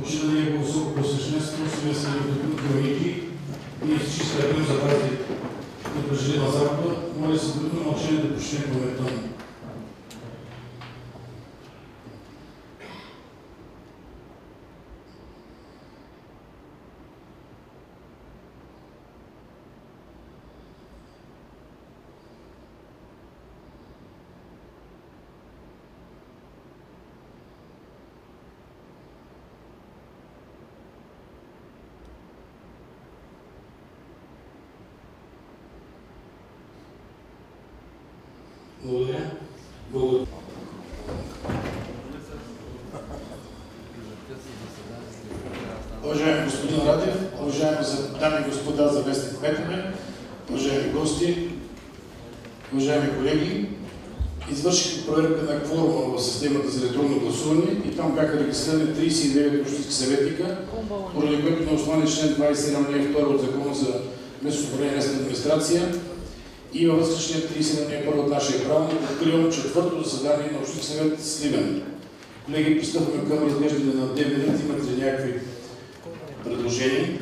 почина на негово високо посвещенство, съвестни хроники и изчиста район за тази непрежелена загуба, моля се дълно мълчание да почнем паметта му. Благодаря. Благодаря. Уважаеми господин Радев, уважаеми дами и господа заместник-кметове, уважаеми гости, уважаеми колеги, извърших проверка на кворума в системата за електронно гласуване и там бяха регистрирани 39 общински съветника, поради което на основание член 27 ал. 2 от Закона за местното управление и местна администрация и във връзка с член 37 ал. 1 от нашия правилник откривам четвърто заседание на Общински съвет Сливен. Колеги, пристъпваме към разглеждане на дневния ред. Имате ли някакви предложения?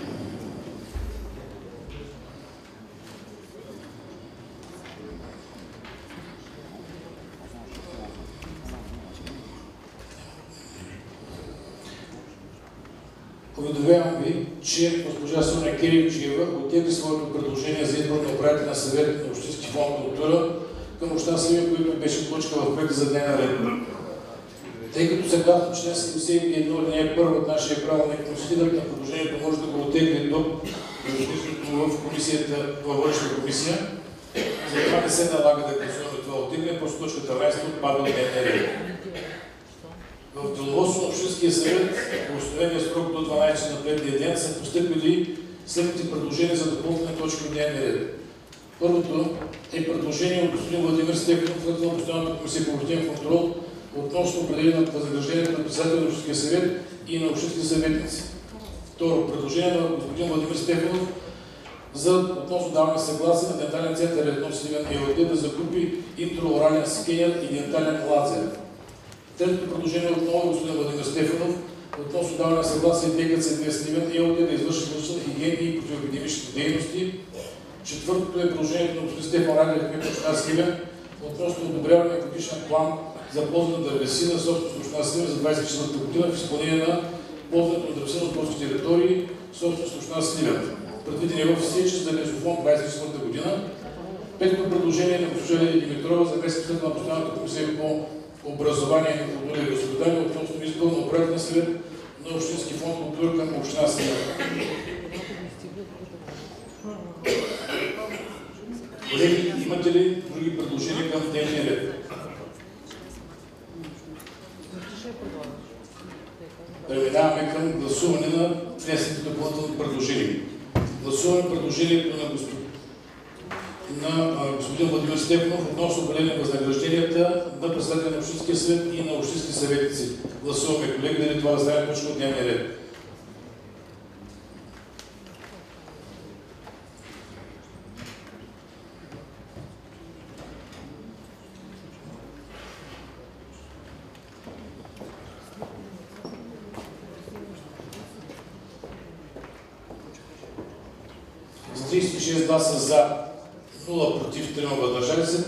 Уведомявам ви, че госпожа Соня Кирилчева оттегли своето предложение за избор на управител на съвет на Общински фонд култура към община Сливен, което беше точка в проекта за дневен ред. Тъй като съгласно член 71 ал. 1 от нашия правилник, носителят на предложението може да го оттегли до в комисията, във външна комисия, затова не се налага да гласуваме това оттегляне, просто точка 13 отпада от дневния ред. В деловодството на Общинския съвет по установения срок до 12 на предния ден са постъпили следните предложения за допълнителни точки от дневния ред. Първото е предложение от господин Владимир Стефанов, председател на Постоянната комисия по бюджетен контрол, относно определение на възнаграждението на председателя на Общинския съвет и на общинските съветници. Второ, предложение на господин Владимир Стефанов за относно даване съгласие на дентален център Едно Сливен ЕОД да закупи интраорален скенер и дентален лазер. Третото предложение отново е господин Владимир Стефанов относно даване съгласие ДКЦ2 Сливен ЕОД да извърши задължителни хигиенни и противоепидемични дейности. Четвъртото е предложението на господин Стефан Радев, кмет община Сливен, относно одобряване на годишен план за ползване на дървесина, собственост на община Сливен за 2024 година в изпълнение на ползването на дървесина от горски територии, собственост на община Сливен. Предвиден е в Сече за лесофонд 2024 година. Петото предложение на госпожа Лидия Димитрова, заместник-председател на Постоянната комисия по образование, култура и възпитание, относно избор на управителен съвет на Общински фонд култура към община Сливен. Колеги, имате ли други предложения към дневния ред? Преминаваме към гласуване на внесените допълнителни предложения. Гласуваме предложението на господин Владимир Стефанов относно определение възнагражденията на председателя на Общинския съвет и на общински съветници. Гласуваме, колеги, дали това да стане точно от дневния ред. С 36 гласа за, 0 против, 3 въздържали се.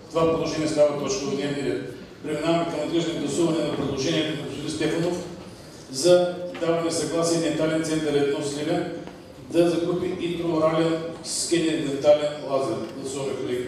Това предложение става точно от дневния ред. Преминаваме към отглеждане гласуване на предложението на господин Стефанов за даване съгласие дентален център Едно Сливен да закупи интраорален скенер дентален лазер. Гласуваме, колеги.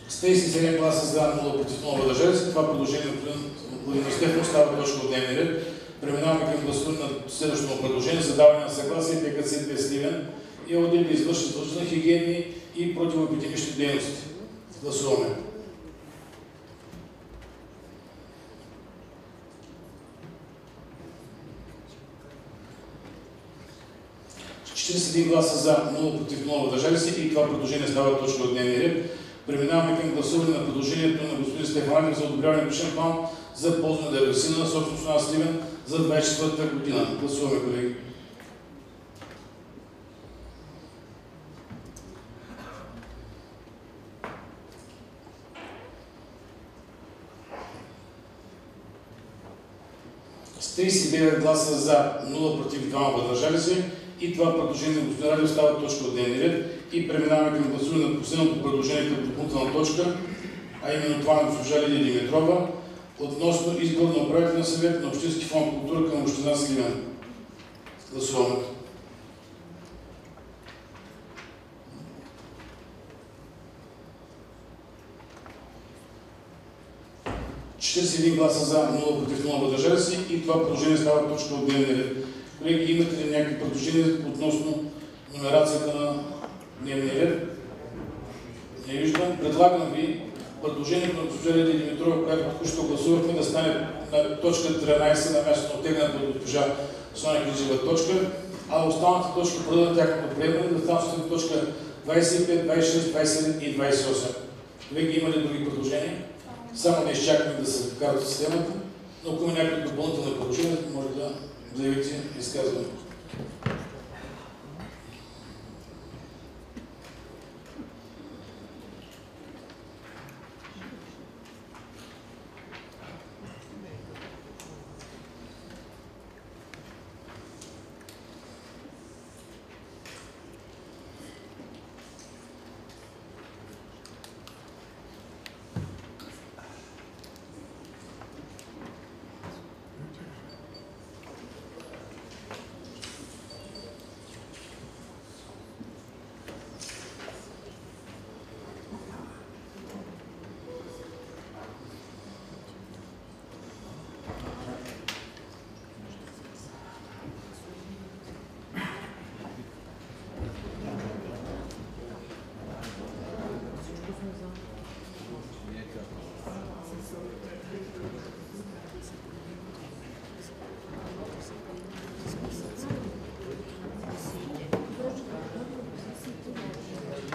С 37 гласа за, 0 против, 0 въздържали се. Това предложение на господин Владимир Стефанов става точка от дневния ред. Преминаваме към гласуване на следващото предложение за даване на съгласие ДКЦ2 Сливен и ЕОД да извърши задължителни хигиенни и противоепидемични дейности. Гласуваме. С 41 гласа за, 0 против, 0 въздържали се и това предложение става точка от дневния ред. Преминаваме към гласуване на предложението на господин Стефанов за одобряване на годишен план за ползване на дървесина на собственост на Сливен за 2024 година. Гласуваме, колеги. С 39 гласа за, 0 против, 2 въздържали се и това предложение на господин Радев става точка от дневния ред и преминаваме към гласуване на последното предложение към допълнителна точка, а именно това на госпожа Лидия Димитрова относно избор на управителен съвет на Общински фонд култура към община Сливен. Гласуваме. Един гласа за, 0 против, 0 въздържали се и това предложение става точка от дневния ред. Колеги, имате ли някакви предложения относно номерацията на дневния ред? Не виждам. Предлагам ви предложението на госпожа Лидия Димитрова, която току-що гласувахме, да стане на точка 13 на място на оттегната от госпожа Соня Гриджева точка, а останалите точки продължат тяхното приемане да станат точка 25, 26, 27 и 28. Колеги, има ли други предложения? Само да изчакаме да се вкарат в системата, но ако има някакви допълнителни предложения, може да заявите изказване.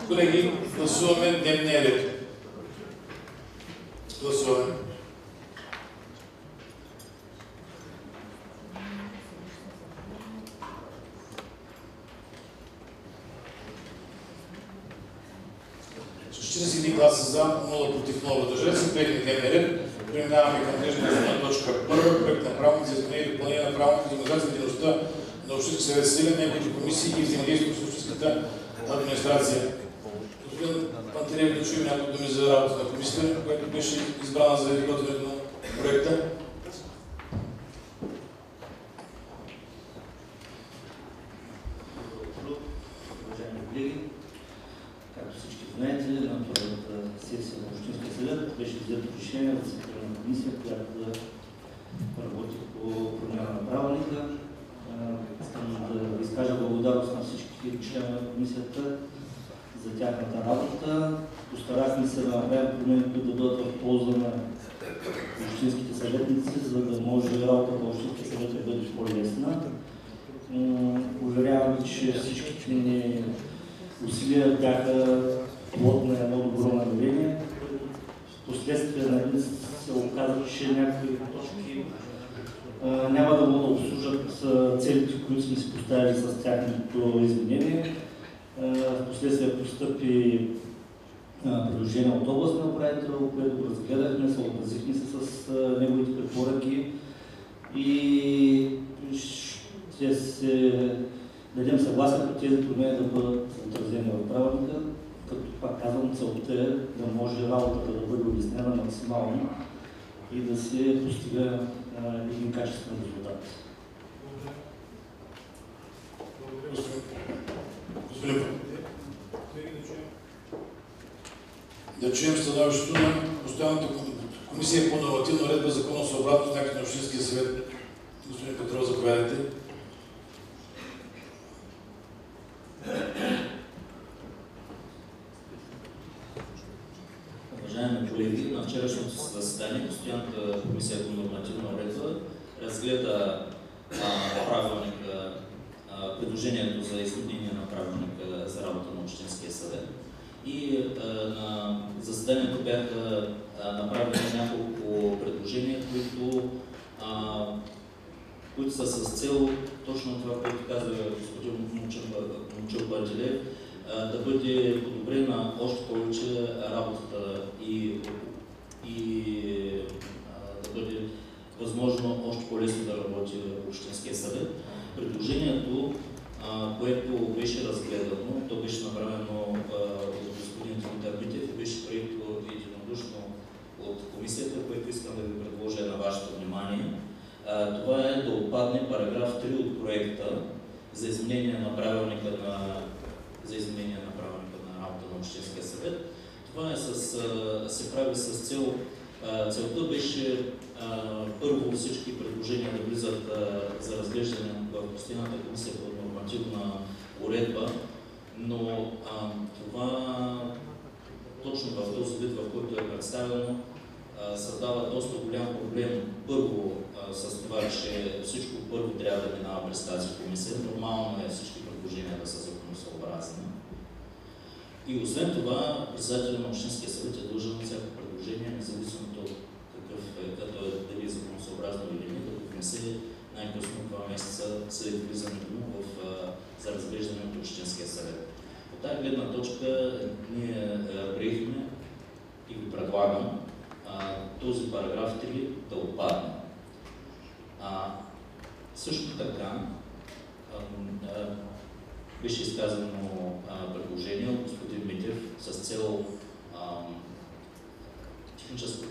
Колеги, гласуваме дневния ред. Гласуваме. С 41 гласа за, 0 против, 0 въздържали се, приехме дневния ред. Преминаваме към гледането на точка 1, проект на правилник за изменение и допълнение на правилника за организация на дейността на Общински съвет Сливен, неговите комисии и взаимодействието с общинската администрация. Господин Пантелеев, да чуем няколко думи за работа на комисията, която беше избрана за изготвянето на проекта. Уважаеми колеги, както всички знаете, на първата сесия на Общинския съвет беше взето решение от секретарна комисия, която да работи по промяна на правилника. Искам да изкажа благодарност на всички членове на комисията за тяхната работа. Постарахме се да направим промени, които да бъдат в полза на общинските съветници, за да може работата на Общинския съвет да бъде по-лесна. Уверявам ви, че всичките ни усилия бяха плод на едно добро намерение. Впоследствие се оказва, че някои точки няма да могат да обслужат целите, които сме си поставили с тяхното изменение. Впоследствие постъпи предложение от областния управител, което го разгледахме, съобразихме се с неговите препоръки и ще се дадем съгласие по тези промени да бъдат отразени в правилника, като пак казвам, целта е да може работата да бъде улеснена максимално и да се постига един качествен резултат. Господин, да чуем становището на Постоянната комисия по нормативна уредба законосъобразност на акта на Общинския съвет. Господин Петров, заповядайте. Уважаеми колеги, на вчерашното заседание Постоянната комисия по нормативна уредба разгледа правилника, предложението за изменение на правилника за работа на Общинския съвет. И на заседанието бяха направени няколко предложения, които които са с цел точно това, което каза господин Момчил Пантелеев, да бъде подобрена още повече работата и да бъде възможно още по-лесно да работи Общинския съвет. Предложението, което беше разгледано, то беше направено от господин Димитър Митев и беше прието единодушно от комисията, което искам да ви предложа на вашето внимание. Това е да отпадне параграф 3 от проекта за изменение на правилника на работа на Общинския съвет. Това се прави с цел. Целта беше първо всички предложения да влизат за разглеждане в постоянната комисия по нормативна уредба, но това точно в този вид, в който е представено, създава доста голям проблем. Първо с това, че всичко първо трябва да минава през тази комисия. Нормално е всички предложения да са законосъобразни. И освен това, председателят на Общинския съвет е длъжен на всяко предложение, независимо от какъв е, като е дали е законосъобразно или не, да го внесе най-късно 2 месеца след влизането му за разглеждане от Общинския съвет. От тази гледна точка ние приехме и ви предлагам този параграф 3 да отпадне. Също така беше изказано предложение от господин Митев с цел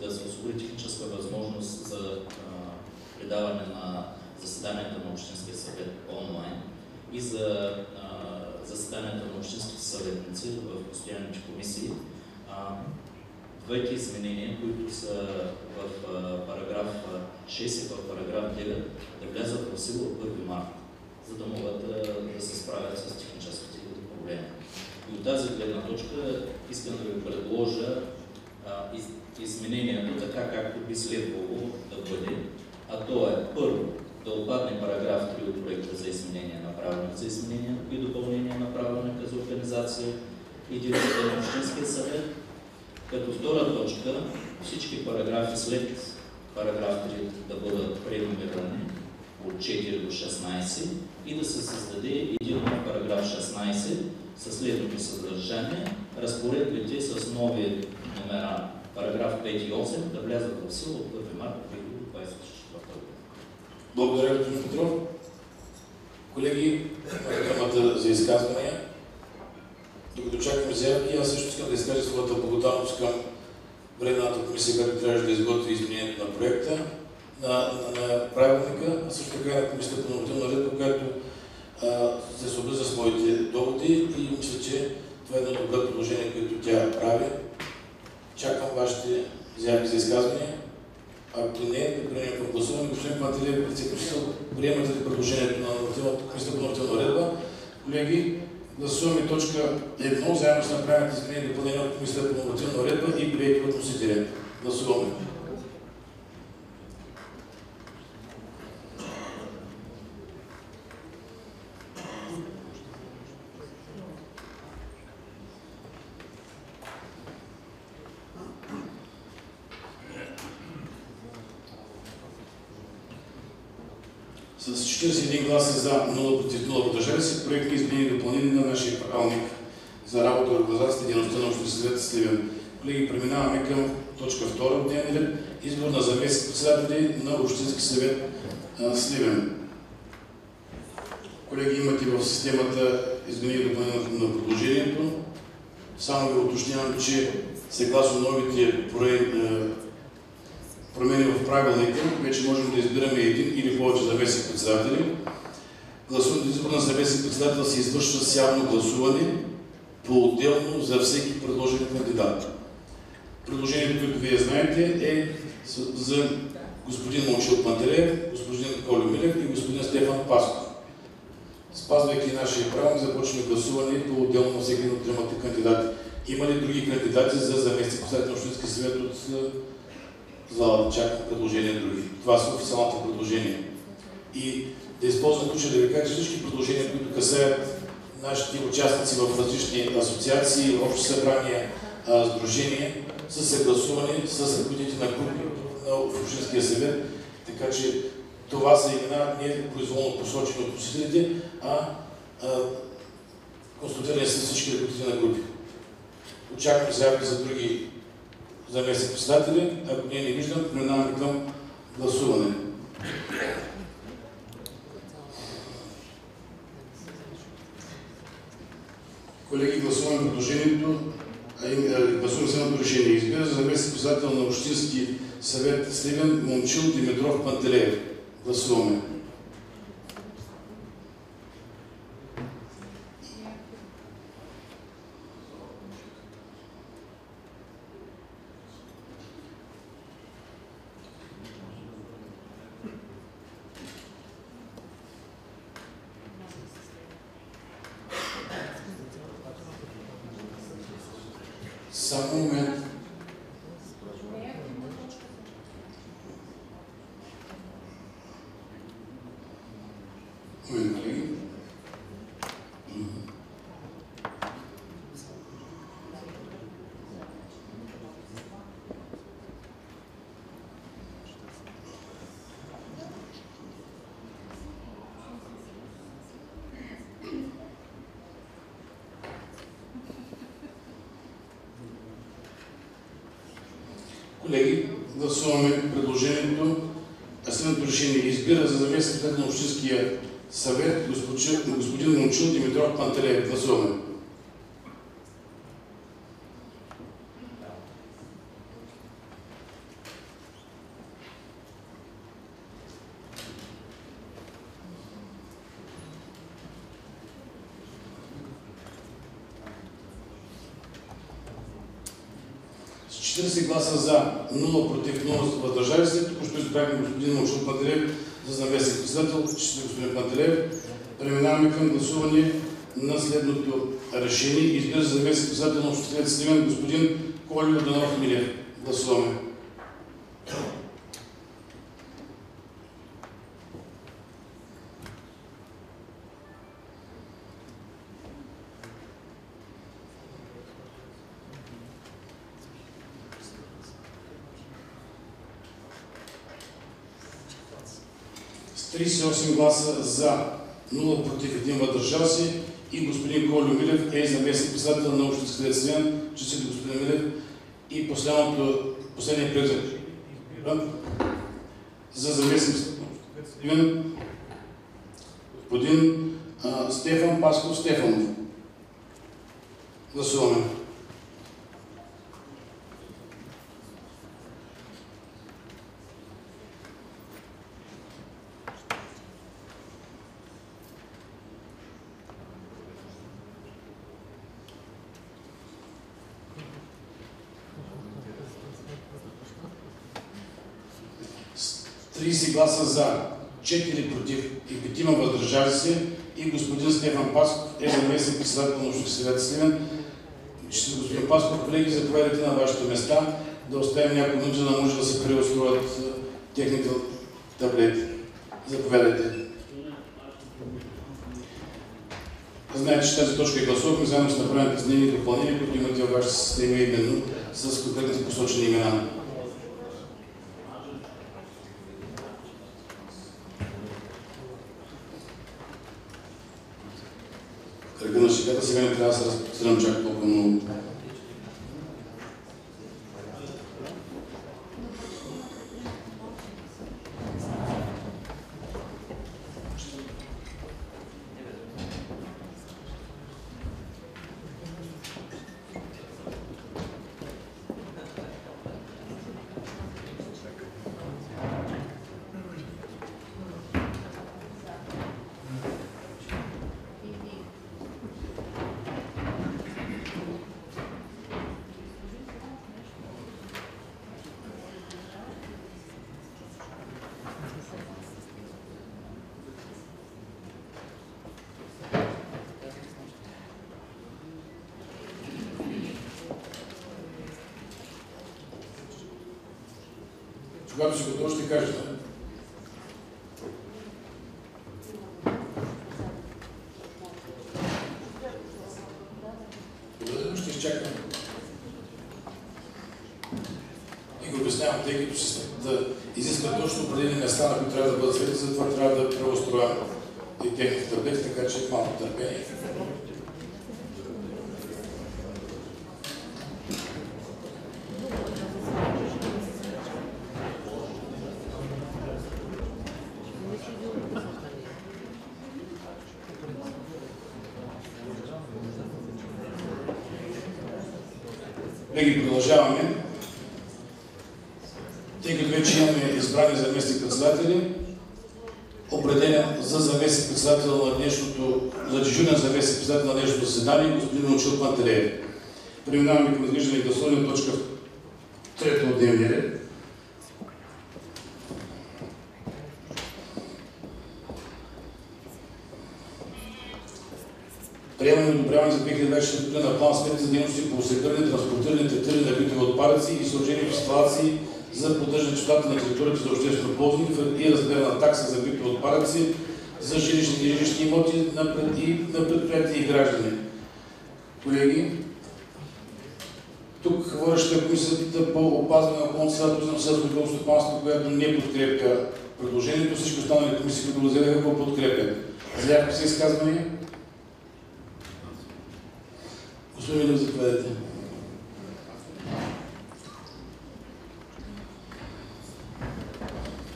да се осигури техническа възможност за предаване на заседанията на Общинския съвет онлайн и за заседанията на общинските съветници в постоянните комисии. Двете изменения, които са в параграф 6 и в параграф 9, да влязат в сила от 1 марта, за да могат да се справят с техническите проблеми. И от тази гледна точка искам да ви предложа изменението така, както би следвало да бъде, а то е първо да отпадне параграф 3 от проекта за изменение на правилника за изменение и допълнение на правилника за организация и дейността на Общинския съвет. Като втора точка, всички параграфи след параграф 3 да бъдат преномерирани от 4 до 16 и да се създаде един параграф 16 със следното съдържание. Разпоредбите с нови номера, параграф 5 и 8, да влязат в сила от 1 марта 2024 година. Благодаря, господин Петров. Колеги, темата за изказвания. Докато чакаме заявки, аз също искам да изкажа своята благодарност към Временната комисия, която трябваше да изготви изменението на проекта, на правилника, а също така и на комисията по нормативна уредба, която се съобрази с моите доводи и мисля, че това е едно добро предложение, което тя прави. Чакам вашите заявки за изказвания. Ако не, да преминем към гласуване. Господин Пантелеев, вице-председател, приемате ли предложението на комисията по нормативна уредба? Колеги, гласуваме точка 1, заедно с направените изменения и допълнения от комисията по нормативна уредба и приети от носителя. Гласуваме. С 41 гласа за, 0 против, 0 въздържали се, проект изменение и допълнение на нашия правилник за работа и организацията и дейността на Общинския съвет Сливен. Колеги, преминаваме към точка 2 от дневния ред. Избор на заместник-председатели на Общински съвет Сливен. Колеги, имате в системата изменение и допълнение на предложението. Само ви уточнявам, че съгласно новите промени в правилника, вече можем да избираме един или повече заместник-председатели. Гласуването избор на заместник-председател се извършва с явно гласуване по-отделно за всеки предложен кандидат. Предложението, което вие знаете, е за господин Момчил Пантелеев, господин Колю Милев и господин Стефан Пасков. Спазвайки нашия правилник, започваме гласуване по-отделно на всеки от тримата кандидати. Има ли други кандидати за заместник-председател на Общинския съвет от залата? Чакам предложения други. Това са официалните предложения. И да използвам случая да ви кажа, всички предложения, които касаят нашите участници в различни асоциации, общи събрания, сдружения, са съгласувани с ръководителите на групи в Общинския съвет Така че това са имена не произволно посочени от посетителите, а констатирани са всички ръководители на групи. Очаквам заявки за други заместник-председатели. Ако ние не виждам, преминаваме към гласуване. Колеги, гласуваме предложението, гласуваме следното решение. Избира за заместник-председател на Общински съвет Сливен Момчил Димитров Пантелеев. Гласуваме. Само момент. Момент, колеги. Колеги, гласуваме предложението. Следното решение избира за заместник-председател на Общинския съвет господин Момчил Димитров Пантелеев. Гласуваме. С 40 гласа за, 0 против, 0 въздържали се, току-що избрахме господин Момчил Пантелеев за заместник-председател. Господин Пантелеев, преминаваме към гласуване на следното решение. Избира за заместник-председател на Общинския съвет Сливен господин Кольо Йорданов Милев. Гласуваме. С 38 гласа за, 0 против, 1 въздържал се и господин Кольо Милев е заместник-председател на Общинския съвет Сливен. Честит господин Милев. И последния проект за заместник-председател Сливен господин Стефан Пасков Стефанов. Гласуваме. С 30 гласа за, 4 против и 5 въздържали се и господин Стефан Пасков е заместник-председател на Общинския съвет Сливен. Господин Пасков, колеги, заповядайте на вашите места, да оставим няколко минути, за да може да се преустроят техните таблети. Заповядайте. Знаете, че тази точка е гласувахме, заедно с направените изменения и допълнения, които имате във вашата система именно с конкретните посочени имена. Кръга на шегата сега не трябва да се разпростирам чак толкова много. Когато си готов, ще кажете. Ще изчакам. И го обяснявам, тъй като да изискват точно определени места, на които трябва да бъдат свети, затова трябва да преустрояваме и техните таблети, така че малко търпение. Колеги, продължаваме. Тъй като вече имаме избрани заместник-председатели, определен за заместник-председател на днешното, за дежурен заместник-председател на днешното заседание, господин Момчил Пантелеев. Преминаваме към разглеждане и гласуване точка 3 от дневния ред. Приемане и одобряване за 2024 година на план сметки за дейности по събиране, транспортиране, третиране на битови отпадъци и съоръжения в инсталации за поддържане чистотата на територията за обществено ползване и размер на такса за битови отпадъци за жилищни и нежилищни имоти на предприятия и граждани. Колеги, тук водеща комисията по опазване на околната среда, туризъм, селско стопанство, която не подкрепя предложението, всички останали комисии, които го взеха, го подкрепят. Заявка се изказване. Господин Милев, заповядайте.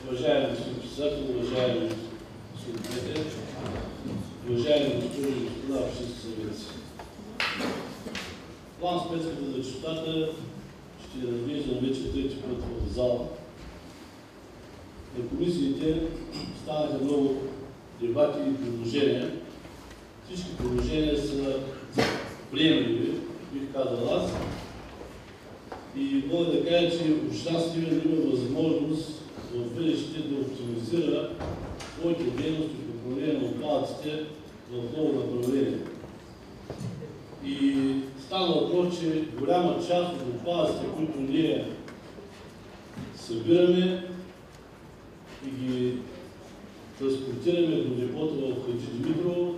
Уважаеми господин председател, уважаеми господин Петър, уважаеми госпожи и господа общински съветници. План сметката за чистотата ще разглеждам вече трети път в зала. На комисиите станаха много дебати и предложения. Всички предложения са приемливи, бих казал аз. И мога да кажа, че община Сливен има възможност в бъдеще да оптимизира своите дейности по управление на отпадъците в много направления. И стана въпрос, че голяма част от отпадъците, които ние събираме и ги транспортираме до депото в Хаджи Димитрово,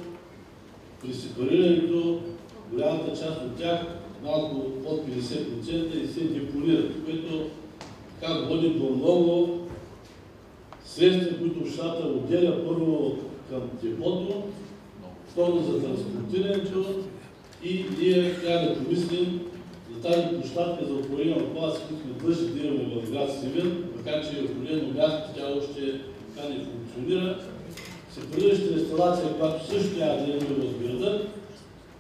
при сепарирането голямата част от тях, малко под 50% и се депонират, което така води до много средства, които общината отделя първо към депото, второ за транспортирането и ние трябва да помислим за тази площадка за управление на отпадъци, които не длъжи да имаме в град Сливен, макар че е определено място, тя още така не функционира. Сепарираща инсталация, която също трябва да имаме в града,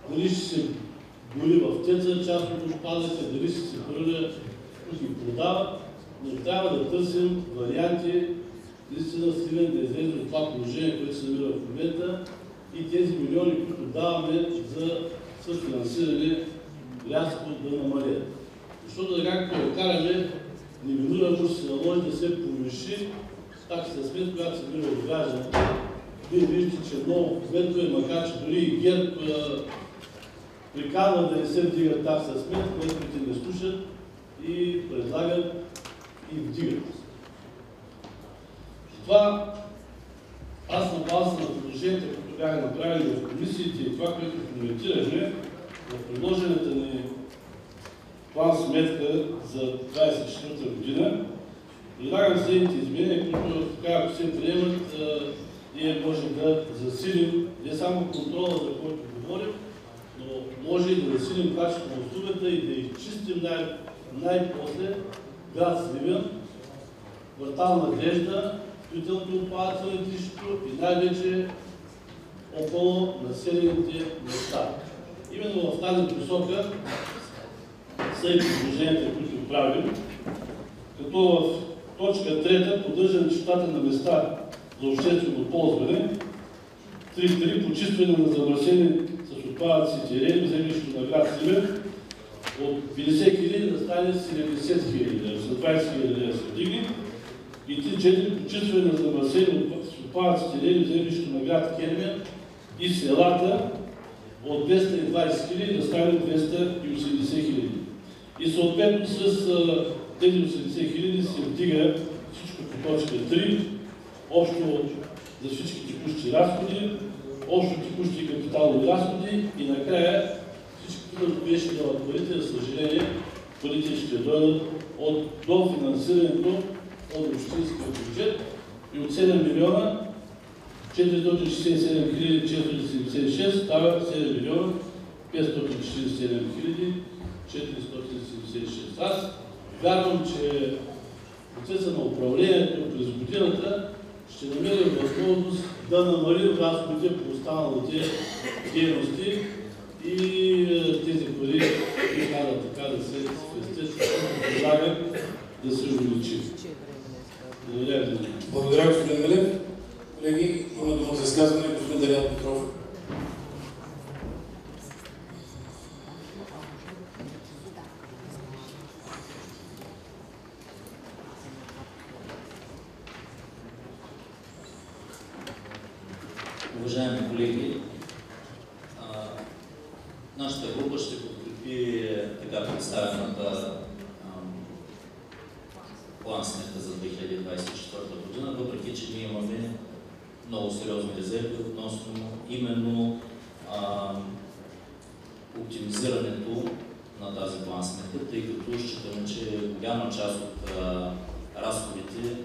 дали ще се гори в теца част от отпадъците, дали ще се сепарира и продава, но трябва да търсим варианти наистина Сливен да излезе от това положение, което се намира в момента и тези милиони, които даваме за съфинансиране, рязко да намалят. Защото да както да караме, неминуемо ще се наложи да се повиши таксата смет, която се бира от гражданите. Вие виждате, че много кметове, макар че дори и ГЕРБ приканват да не се вдига такса смет, кметовете не слушат и предлагат и вдигат. Затова аз на база на предложенията, които бяха направени в комисиите и това, което коментирахме в предложената ни план сметка за 2024 година, предлагам следните изменения, които така, ако се приемат, ние можем да засилим не само контрола, за който говорим, но може и да засилим качеството на услугата и да изчистим най-после град Сливен, квартал Надежда, строителните отпадъци на летището и най-вече около населените места. Именно в тази посока са и предложенията, които правим, като в точка 3 поддържане чистотата на места за обществено ползване, 3.3 почистване на замърсени с отпадъци терени в землището на град Сливен от 50 хиляди да стане 70 хиляди, за 20 хиляди да се вдигне, и 3.4 почистване на замърсени с отпадъци терени в землището на град Кермия и селата от 220 хиляди да стане 280 хиляди. И съответно с тези 80 хиляди се вдига всичко по точка 3, общо за всички текущи разходи, общо текущи капиталови разходи и накрая всички които ще дадат парите, за съжаление, парите ще дойдат от дофинансирането от общинския бюджет и от 7 милиона 467 хиляди 476 става 7 милиона 547 хиляди 476. Аз вярвам, че процеса на управлението през годината ще намерим възможност да намалим разходите по останалите дейности и тези пари така да се спестят, предлагам да се увеличи. Благодаря ви. Благодаря, господин Милев. Колеги, има дума за изказване господин Дариан Петров. Уважаеми колеги, нашата група ще подкрепи така представената план сметка за 2024 година, въпреки че ние имаме много сериозни резерви относно именно оптимизирането на тази план сметка, тъй като считаме, че голяма част от разходите,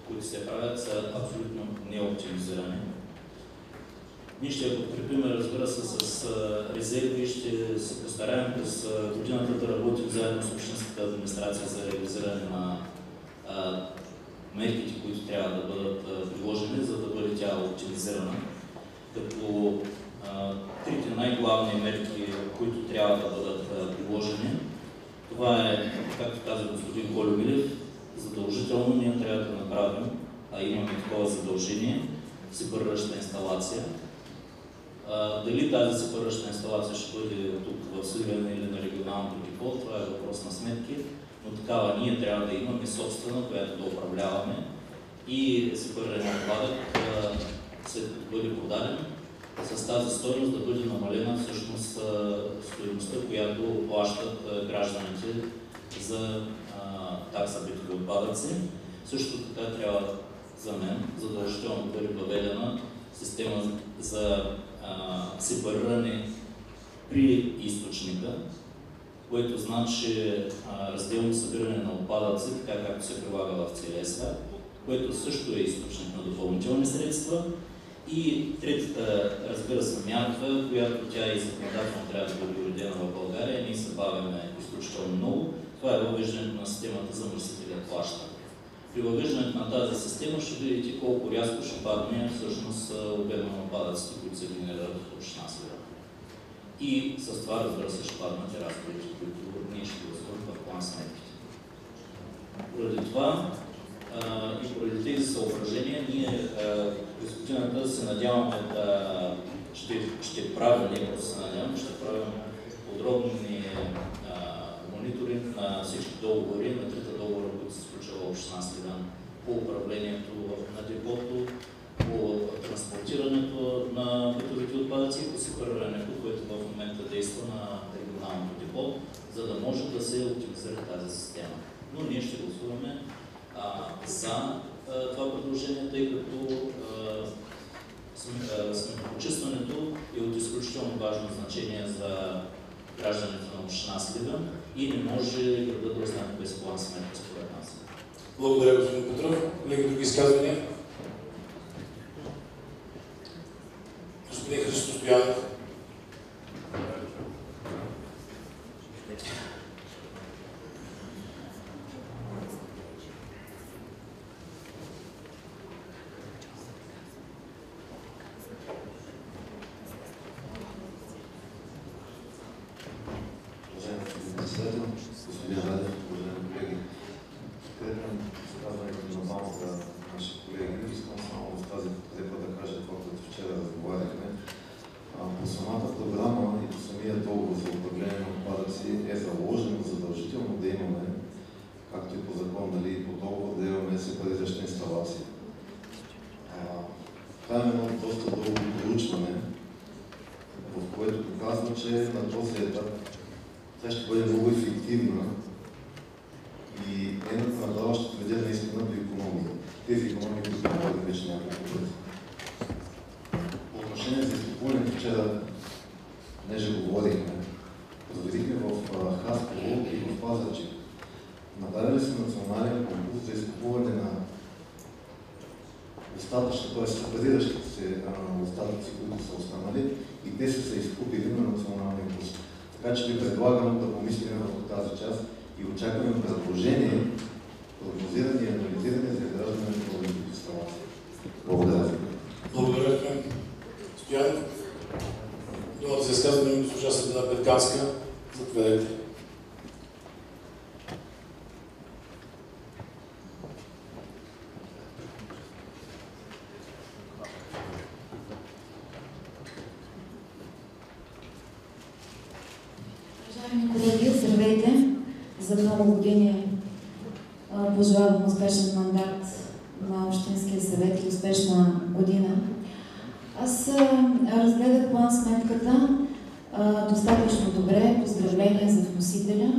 които се правят, са абсолютно неоптимизирани. Ние ще я подкрепим, разбира се, с резерви и ще се постараем през годината да работим заедно с общинската администрация за реализиране на мерките, които трябва да бъдат приложени, за да бъде тя оптимизирана. Като трите най-главни мерки, които трябва да бъдат приложени, това е, както каза господин Колю Милев, задължително ние трябва да направим, а имаме такова задължение, сепарираща инсталация. Дали тази сепарираща инсталация ще бъде тук в Сливен или на регионалното депо, това е въпрос на сметки, но такава ние трябва да имаме собствена, която да управляваме и сепариран отпадък, след като бъде продаден, с тази стойност да бъде намалена всъщност стойността, която плащат гражданите за такса битови отпадъци. Също така трябва за мен задължително да бъде въведена система за сепариране при източника, което значи разделно събиране на отпадъци, така както се прилага в целия свят, което също е източник на допълнителни средства. И третата, разбира се, мярка, която тя и законодателно трябва да бъде уредена в България, ние се бавяме изключително много, това е въвеждането на системата за замърсителят плаща. При въвеждането на тази система ще видите колко рязко ще падне всъщност обема на отпадъците, които се генерират от община Сливен. И с това, разбира се, ще паднат и разходите, които ние ще гласуваме в план сметките. Поради това и поради тези съображения, ние през годината се надяваме да ще правим, не просто се надяваме, ще правим подробни мониторинг на всички договори, на трите договора, които се случва в община Сливен по управлението на депото, по транспортирането на битовите отпадъци и по сепарирането, което в момента действа на регионалното депо, за да може да се оптимизира тази система. Но ние ще гласуваме за това предложение, тъй като сметопочистването е от изключително важно значение за гражданите на община Сливен и не може градът да остане без план сметка според нас. Благодаря, господин Петров. Колеги, други изказвания? Господин Христо Стоянов. Господин Радев, уважаеми колеги, подкрепям изказването на малка наши колеги. Искам само в тази подкрепа да кажа това, което вчера разговаряхме. По самата програма и по самия договор за управление на отпадъци е заложено задължително да имаме, както и по закон, нали, по договор да имаме сепарираща инсталация. Това е едно доста дълго проучване, в което показва, че на този етап тя ще бъде много ефективна и нейната направа ще доведе наистина до икономии. Тези икономии, които говорим вече няколко пъти. По отношение за изкупуването, вчера понеже говорихме, проверихме в Хасково и в Пазарджик. Направили сме национален конкурс за изкупуване на остатъчни, т.е. сепариращите се остатъци, които са останали и те са се изкупили на националния курс. Така че ви предлагам да помислим върху тази част и очакваме предложение, прогнозиране и анализиране за изграждане на новите инсталации. Благодаря ви. Благодаря ви. Стоянов. Думата за изказване госпожа Светлана Петканска. Заповядайте. Уважаеми колеги, здравейте! За много години пожелавам успешен мандат на Общинския съвет и успешна година. Аз разгледах план-сметката достатъчно добре. Поздравления за вносителя.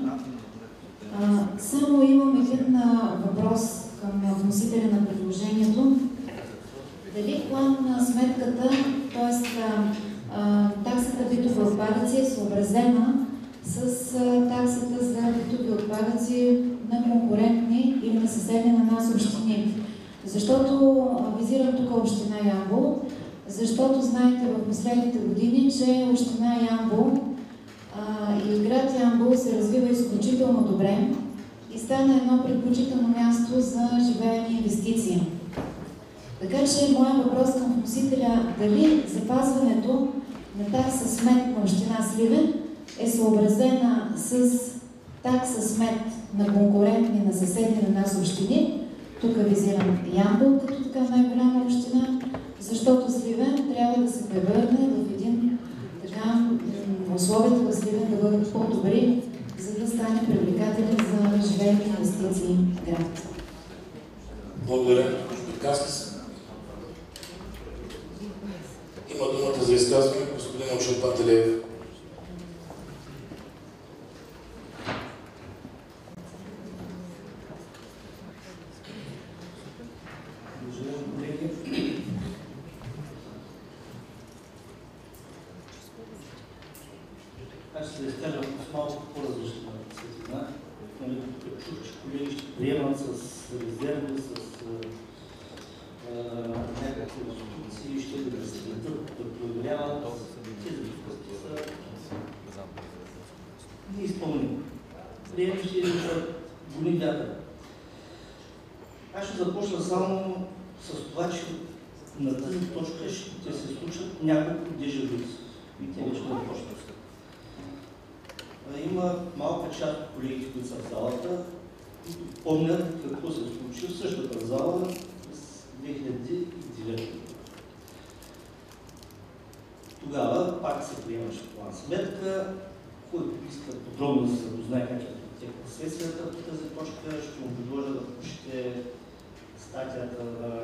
Само имам един въпрос към вносителя на предложението. Дали план-сметката, т.е. таксата битови отпадъци е съобразена с таксата за битови отпадъци на конкурентни или на съседни на нас общини? Защото визирам тук община Ямбол, защото знаете в последните години, че община Ямбол и град Ямбол се развива изключително добре и стана едно предпочитано място за живеене и инвестиции. Така че моят въпрос към вносителя: дали запазването на такса смет на община Сливен е съобразена с такса смет на конкурентни на съседни на нас общини? Тук визирам Ямбол като така най-голяма община, защото Сливен трябва да се превърне в един така, условията в Сливен да бъдат по-добри, за да стане привлекателен за живеене и инвестиции град. Благодаря. Има думата за изказване господин Очил Пантелеев. Аз ще се изкажа с малко по-различна светлина. Чух, че колеги ще приемат с резерви, с някакви институции, ще да се следят, да проверяват. Тези въпроси са неизпълними. Приемам, че гони вятър. Аз ще започна само с това, че на тази точка ще се случат няколко дежавюта. И те вече да почнат. Има малка част от колегите, които са в залата, които помнят какво се случи в същата зала през 2009. Тогава пак се приемаше план-сметка. Който иска подробно да се запознае как е протекла сесията по тази точка, ще му предложа да прочете статията на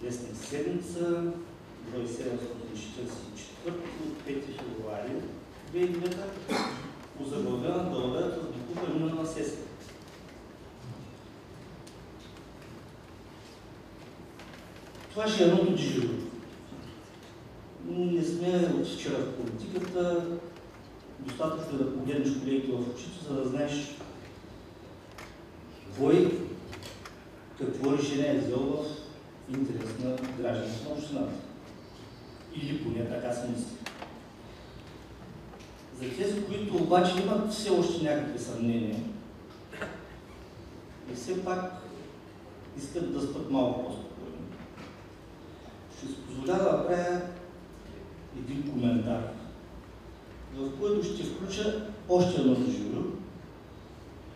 Вестник седмица, брой 744 от 5 февруари 2009, озаглавена дълбата с докупване на сесия. Това ще е едното дежавю. Не сме от вчера в политиката. Достатъчно е да погледнеш колегите в очите, за да знаеш кой какво решение е взел в интерес на гражданите на общината. Или поне така се мисли. За тези, които обаче имат все още някакви съмнения и все пак искат да спят малко по-спокойно, ще се позволя да направя един коментар, в който ще включа още едно дежавю,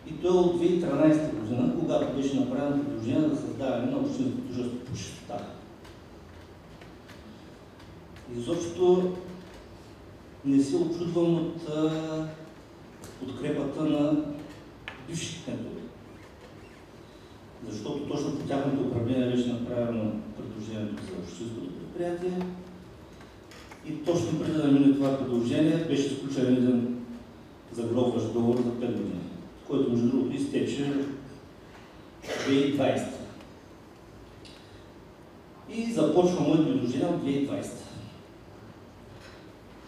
и то е от 2013 година, когато беше направено предложение за създаване на общинско дружество по чистота. Изобщо не се очудвам от подкрепата на бившите кметове, защото точно по тяхното управление беше направено предложението за общинското предприятие и точно преди да мине това предложение беше изключен един загробващ договор за 5 години, който между другото изтече 2020. И започва моето предложение от 2020.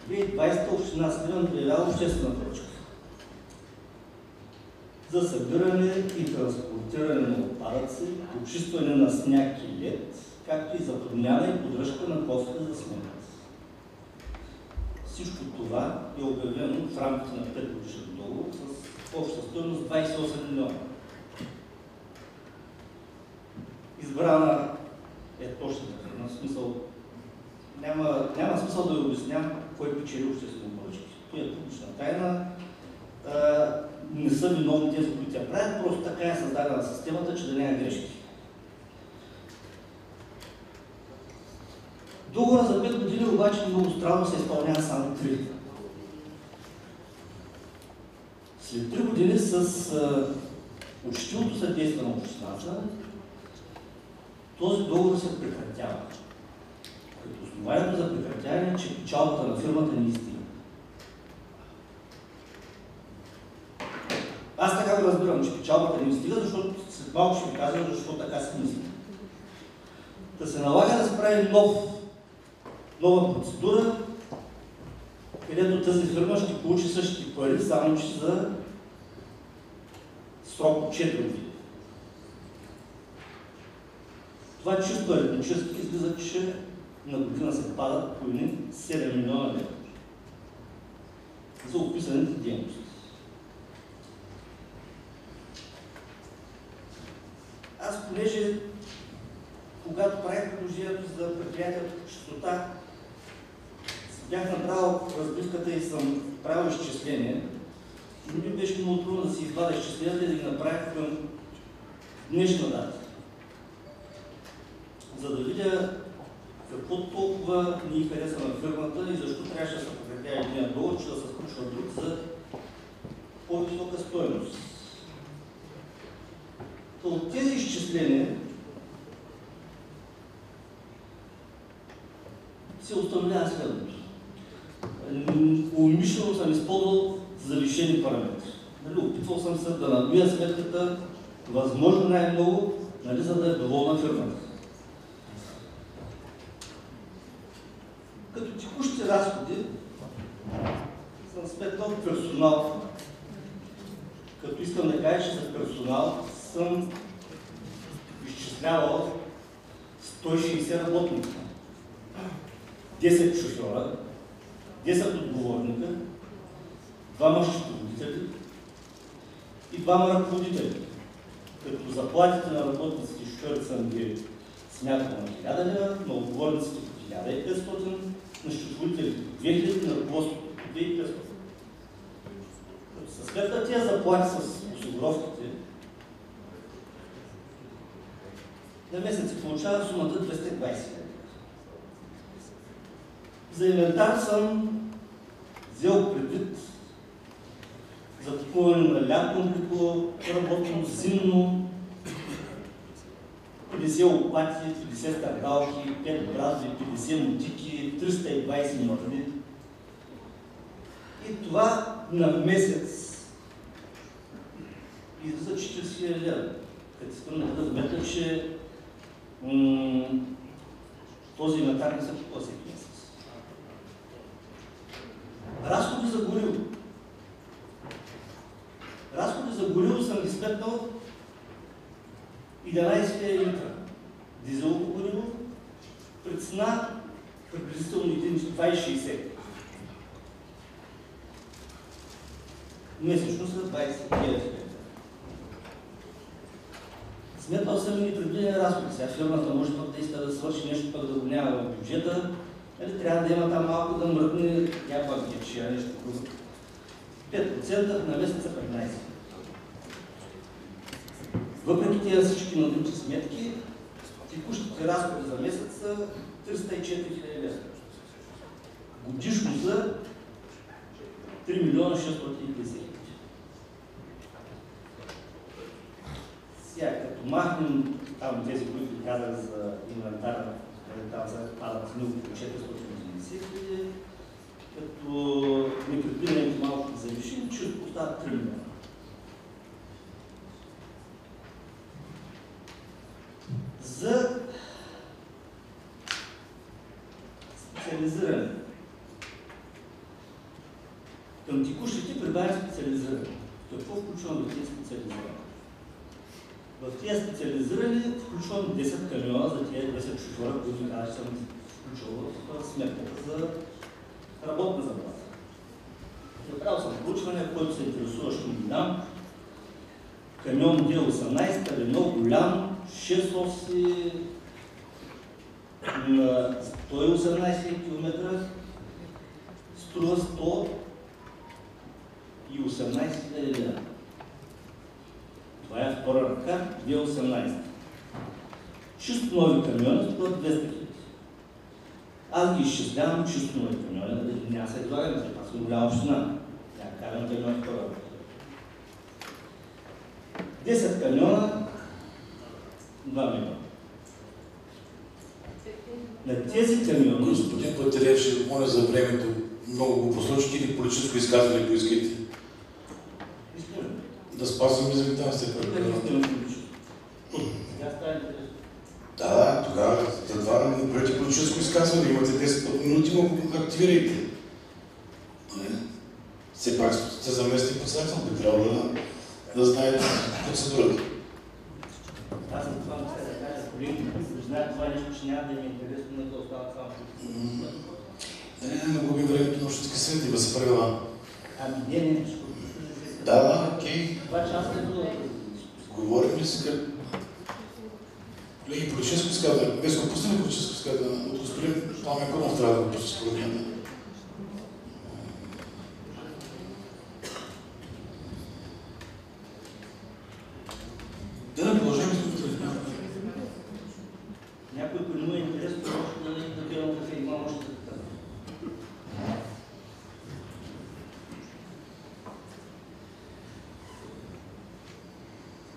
2020 община Сливен обявява обществена поръчка за събиране и транспортиране на отпадъци, почистване на сняг и лед както и за подмяна и поддръжка на постове за смет. Всичко това е обявено в рамките на 5-годишен договор с обща стойност 28 милиона. Избрана е точната фирма, в смисъл няма смисъл да ви обяснявам кой печели обществени поръчки. Това е публична тайна. Не са виновни тези, които тя правят, просто така е създадена системата, че да няма грешки. Договора за 5 години обаче много странно се изпълнява само 3. След 3 години с учтивото съдействие на общината, този договор се прекратява. Като основанието за прекратяване е, че печалбата на фирмата не изстига. Аз така го разбирам, че печалбата не изстига, защото след малко ще ви казвам, защо така се мисли. Да се налага да се прави нова процедура, където тази фирма ще получи същите пари, само че за срок от 4 години. Това чисто аритмически излиза, че на година се падат по 7 милиона лева за описаните дейности. Аз, понеже когато правих предложението за предприятието по чистота, бях направил разбивката и съм правил изчисление, но ми беше много трудно да си извадя изчисленията и да ги направя към днешна дата. За да видя какво толкова ни хареса на фирмата и защо трябваше да се прекратява един договор, че да се сключва друг за по-висока стойност. От тези изчисления се установява следното. Умишлено съм използвал завишени параметри. Опитвал съм се да надмия сметката възможно най-много, за да е доволна фирмата. Като текущи разходи съм сметнал персонал. Като искам да кажа, че за персонал съм изчислявал 160 работника, 10 шофьора, 10 отговорника, 2 счетоводители и 2 ръководители. Като заплатите на работниците и шофьорите съм ги смятал на 1000 лева, на отговорниците по 1500, на счетоводителите по 2000, на ръководството по 2500. Като се сметнат тези заплати с осигуровките, на месец се получава сумата 220 лева. За инвентар съм взел предвид за купуване на лятно облекло, работно, зимно, 50 лопати, 50 стъргалки, 5 бразви, 50 мотики, 320 мъртви. И това на месец излиза 40 лева. Като искам да вметна, че този инвентар не се купува всеки месец. Разходи за гориво. Разходи за гориво съм ги сметнал 11 литра дизелово гориво при цена приблизително 2,60. Месечно са 29 литра. Сметнал съм и предвидени разходи. Сега фирмата може пък да иска да свърши нещо, пък да го няма в бюджета. Трябва да има там малко да мръдне някаква гечия, нещо друго. 5% на месеца 15. Въпреки тези всички надумчи сметки, текущите разходи за месец са 304 000 лева. Годишно за 3 милиона 650 000. Сега, като махнем там тези, които казах за инвентар, там се падат много по 490 000, като непредвидените малко завишим, че остават 3 милиона. За специализиране. Към текущите прибавим специализиране. Какво включвам да тези специализиране? В тези специализирани включвам 10 камиона за тези 10 шофьора, които казах, че съм включил в сметката за работна заплата. Направил съм проучване, който се интересува, ще му дам. Камион D18, Рено, голям, 6 оси на 118 км, струва 118 000 лв. Това е втора ръка, D18. Чисто нови камиони струват 200 000. Аз ги изчислявам чисто нови камиони, няма се излагаме, това съм голяма община. Няма карам камион втора ръка. 10 камиона, 2 милиона. На тези камиони... Господин Пантелеев, ще моля за времето. Много го посочите или политическо изказване поискайте? Да спазваме за там все пак. Да, тогава затваряме, направете политическо изказване. Имате 10 минути, но го активирайте. Все пак сте заместник председател, би трябвало да знаете процедурата. Аз за това не се да кажа, колеги, да знаят това нещо, че няма да им е интересно, да остават само. Не губим времето на общински съвет, има се правила. Ами не. Да, окей. 2 часа е било. Говорим ли сега? Колеги, политическо изказване. Без го пуснем политическо изказване. От господин Пламен Кунов трябва да го пусне според мен. Да, продължаваме с това. Някой, ако не му е интересно, може да гледам кафе и мама още да казва.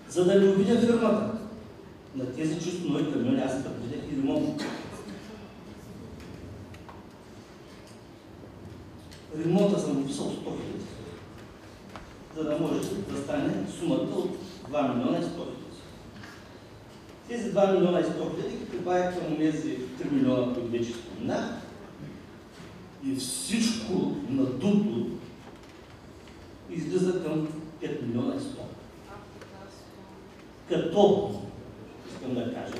За да не обидя фирмата, на тези чисто нови камиони аз предвидях и ремонт. Ремонта съм написал 100 000, за да може да стане сумата от 2 милиона и 100 000. Тези 2 милиона и 100 000 ги прибавях към тези 3 милиона, които вече споменах, и всичко надуто излиза към 5 милиона и 100. Като, искам да кажа,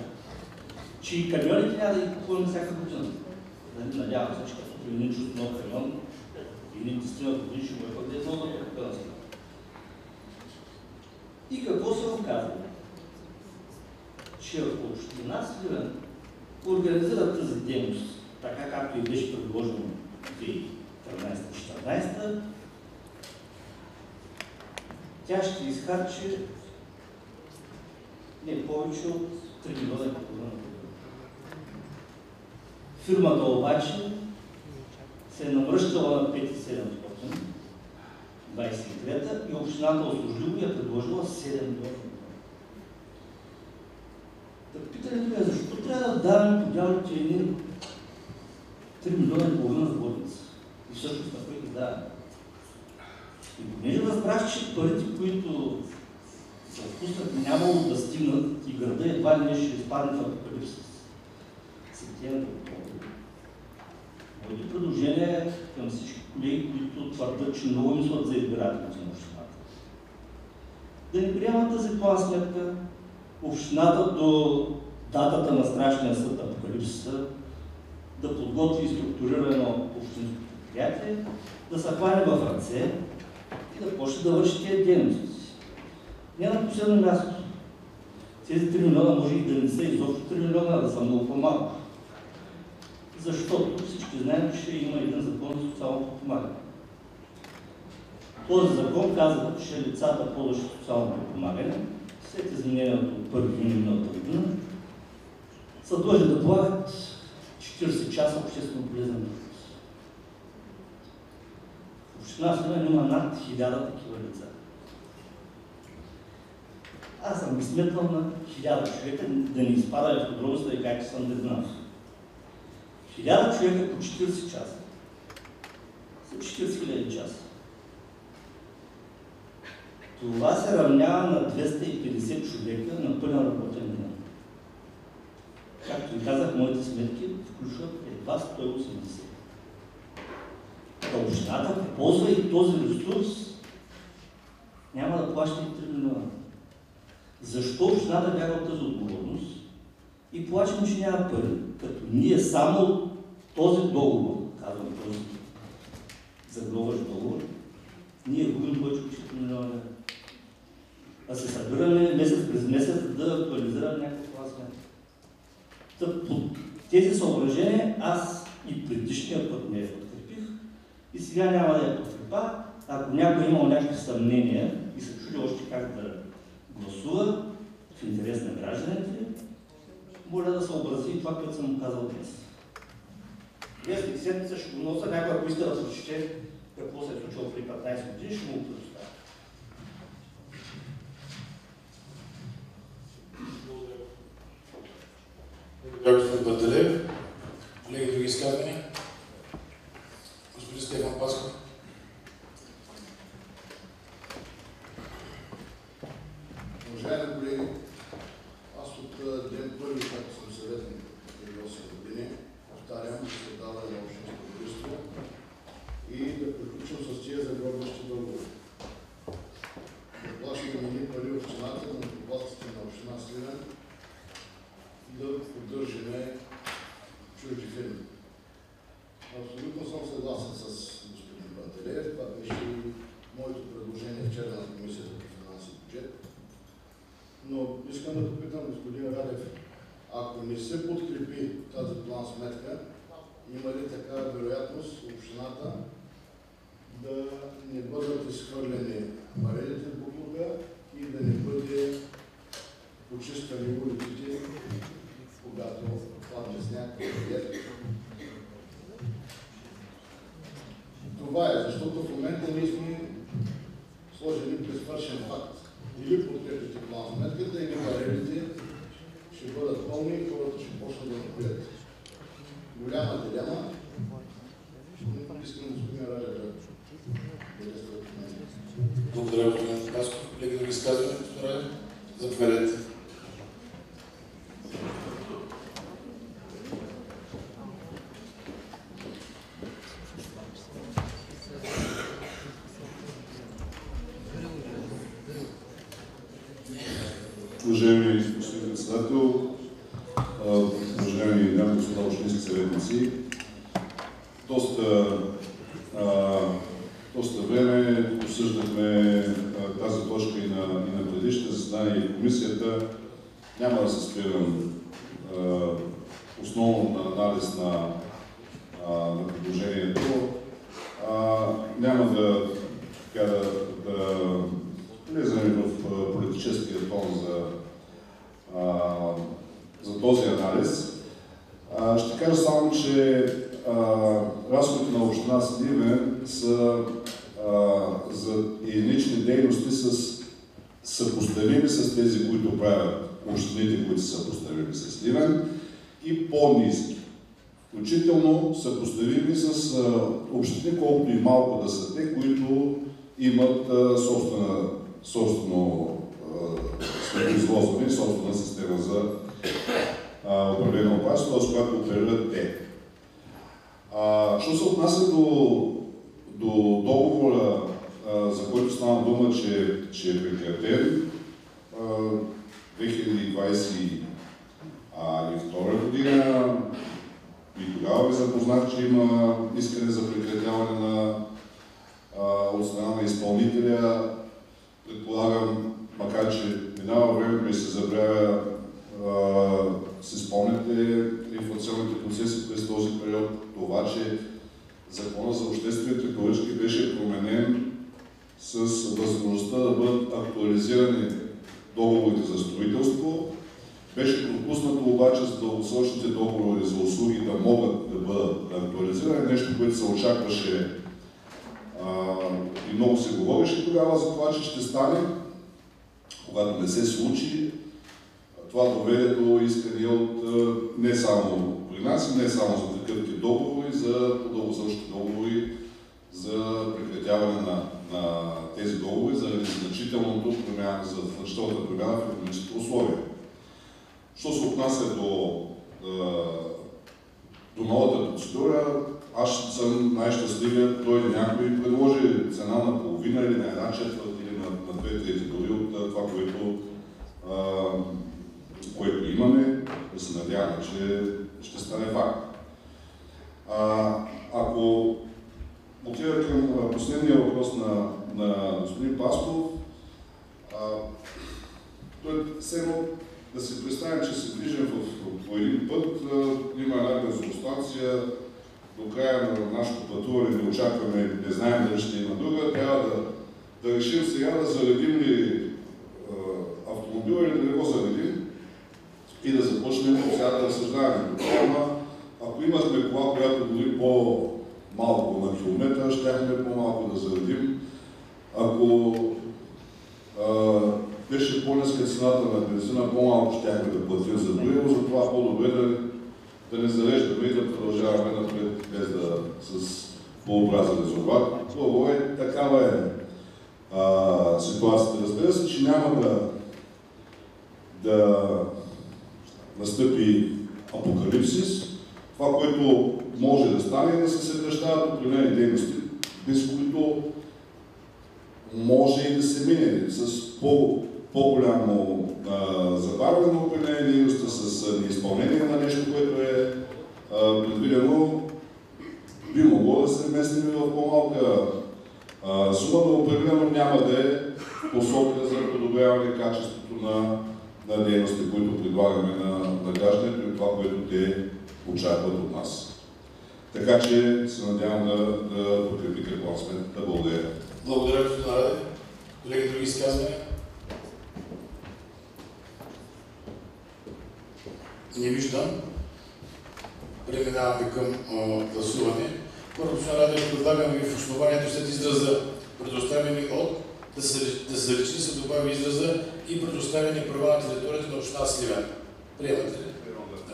че и камионите няма да ги купуваме всяка година. Надявам се, че като един чувство нов камион, или 10 години ще го е пък да е много да купуваме. И какво се оказва? Че ако община Сливен организира тази дейност, така както и беше предложено в 2013-2014, тя ще изхарчи не повече от 3 милиона и половина. Фирмата обаче се е намръщала на 5,723 и общината услужливо я предложила 7 милиона. Питането е защо трябва да даваме подялните едни 3 милиона и половина за водница? И всъщност на кой ги даваме? И понеже разбрах, че парите, които се отпуснат, нямало да стигнат и града едва ли не ще изпадне в апокалипсис. Септември. Моето предложение е към всички колеги, които твърдят, че много мислят за избирателите на общината. Да не приемат тази план сметка, общината до датата на страшния съд апокалипсиса да подготви структурирано общинско предприятие, да се хване в ръце и да почне да върши тези дейности. Не на последно място. Тези 3 милиона може и да не са изобщо 3 милиона, а да са много по-малко. Защото всички знаем, че има един закон за социално подпомагане. Този закон казва, че лицата, ползващи социално подпомагане, след изменението от 1 юни миналата година, са длъжни да полагат 40 часа обществено полезен труд. В община Сливен има над 1000 такива лица. Аз съм ги сметнал на 1000 човека, да не изпада в подробността и как съм дезнав. 1000 човека по 40 часа са 40 000 часа. Това се равнява на 250 човека на пълен работен ден. Както ви казах, моите сметки включват едва 180. Та общината, ако ползва и този ресурс, няма да плаща и 3 милиона. Защо общината бяга от тази отговорност и плачем, че няма пари, като ние само от този договор, казвам този заглаващ договор, ние губим повече от 4 милиона лева. А се събираме месец през месец да актуализираме някакъв план сметка. По тези съображения аз и предишния път не я подкрепих и сега няма да я подкрепа. Ако някой имал някакви съмнения и се чуди още как да гласува в интерес на гражданите, моля да се образи и това, което съм му казал днес. Днес и седмица ще го носа, някой ако иска да прочете какво се е случило при 15 години, ще му го предоставя. Благодаря, господин Баталев. Колеги, други изказвания? Господин Стефан Пасков. Уважаеми колеги, аз от ден първи, както съм съветник преди 8 години, повтарям създаване на общинско дружество и да приключим с тия загробващи договори. Да плащаме ни пари общината, на властите на община Сливен и да поддържаме чужди фирми. Абсолютно съм съгласен с господин Баталев. Това беше и моето предложение вчера на Комисията по финанси и бюджет. Но искам да попитам господин Радев, ако не се подкрепи тази план сметка, има ли така вероятност общината да не бъдат изхвърлени барелите в буклука и да не бъде почиствани улиците, когато падне сняг и лед? Това е, защото в момента ние сме сложени през свършен факт. Или подкрепите план сметката, или барелите ще бъдат пълни и хората ще почнат да напоят. Голяма дилема. Искам господин Радев да действат от мен. Благодаря, господин Пасков. Колеги, други изказвания, господин Радев? Заповядайте. Уважаеми господин председател, уважаеми дами и господа общински съветници, доста време обсъждахме тази точка и на предишните заседания и в комисията. Няма да се спирам основно на анализ на предложението. Няма да влезем в политическия тон за този анализ. Ще кажа само, че разходите на община Сливен са за единични дейности съпоставими с тези, които правят общините, които са съпоставими с Сливен, и по-ниски. Включително съпоставими с общини, колкото и малко да са те, които имат собствено производство и собствена система за управление на опасност, т.е. която оперират те. Що се отнася до договора, за който стана дума, че е прекратен 2022 година, и тогава ви запознах, че има искане за прекратяване от страна на изпълнителя. Предполагам, макар че минава времето и се забравя, си спомняте инфлационните процеси през този период, това, че Закона за обществените поръчки беше променен с възможността да бъдат актуализирани договорите за строителство. Беше пропуснато обаче за дългосрочните договори за услуги да могат да бъдат актуализирани, нещо, което се очакваше и много се говореше тогава за това, че ще стане. Когато не се случи, това доведе до искания от не само при нас, не само за такъвки договори, за дългосрочни договори, за прекратяване на тези договори, заради значителната промяна в икономическите условия. Що се отнася до новата процедура, аз съм най-щастливият, дойде някой и предложи цена на половина или на една четвърт или на 2/3 дори от това, което което имаме, да се надяваме, че ще стане факт. Ако отида към последния въпрос на господин Пасков, той все едно да си представим, че се движим по един път, има една бензиностанция, до края на нашето пътуване не очакваме, не знаем дали ще има друга, трябва да решим сега да заредим ли автомобила или да не го заредим и да започнем сега да разсъждаваме. Ако имахме кола, която дори по-малко на километър, щяхме по-малко да заредим. Ако беше по-ниска цената на бензина, по-малко щяхме да платим за гориво, затова по-добре да не зареждаме и да продължаваме напред без с по-образен резултат. Това е, такава е ситуацията. Разбира се, че няма да настъпи апокалипсис. Това, което може да стане, е да се съкращават определени дейности, без които може и да се мине с по-голямо забавяне на определени дейности, с неизпълнение на нещо, което е предвидено, би могло да се вместим в по-малка сума, но определено няма да е посока за подобряване качеството на дейности, които предлагаме на гражданите и това, което те очакват от нас. Така че се надявам да подкрепите план сметката. Благодаря. Благодаря, господин Радев. Колеги, други изказвания? Не виждам. Преминаваме към гласуване. Първо, господин Радев, предлагам ви в основанието след израза предоставени от да се заличи, се добави израза и предоставени права на територията на община Сливен. Приемате ли?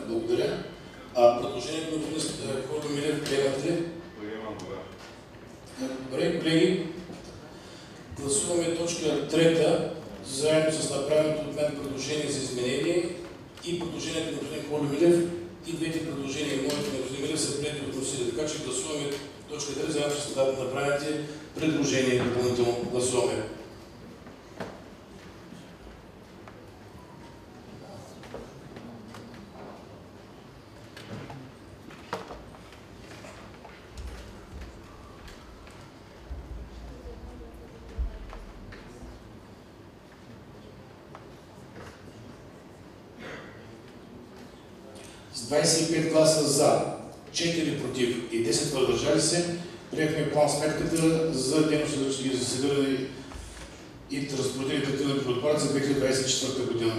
Благодаря. Предложението на господин Кольо Милев, приемате ли? Приемам, да. Добре, колеги. Гласуваме точка 3, заедно с направеното от мен предложение за изменение и предложението на господин Кольо Милев. И двете предложения, моите на господин Милев, са приети от носители. Така че гласуваме точка 3, заедно с направените предложения. Допълнително гласуваме. С 25 гласа за, 4 против и 10 въздържали се, приехме план сметката за дейност за събиране и разпределение на отпадъци за 2024 година.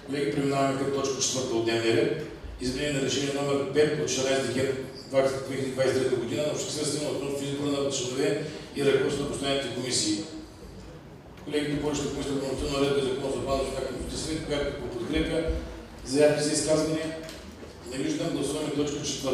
Колеги, преминаваме към точка 4 от дневния ред. Изменение на решение номер 5 от 14 декември 2023 година на обществена система относно избора на членове и ръководство на постоянните комисии. Колегите повечето комисията по нормативна редба и закон за отпадъци на Комисията съвет, която го подкрепя. Заявки за изказвания? Не виждам. Гласуваме точка 4.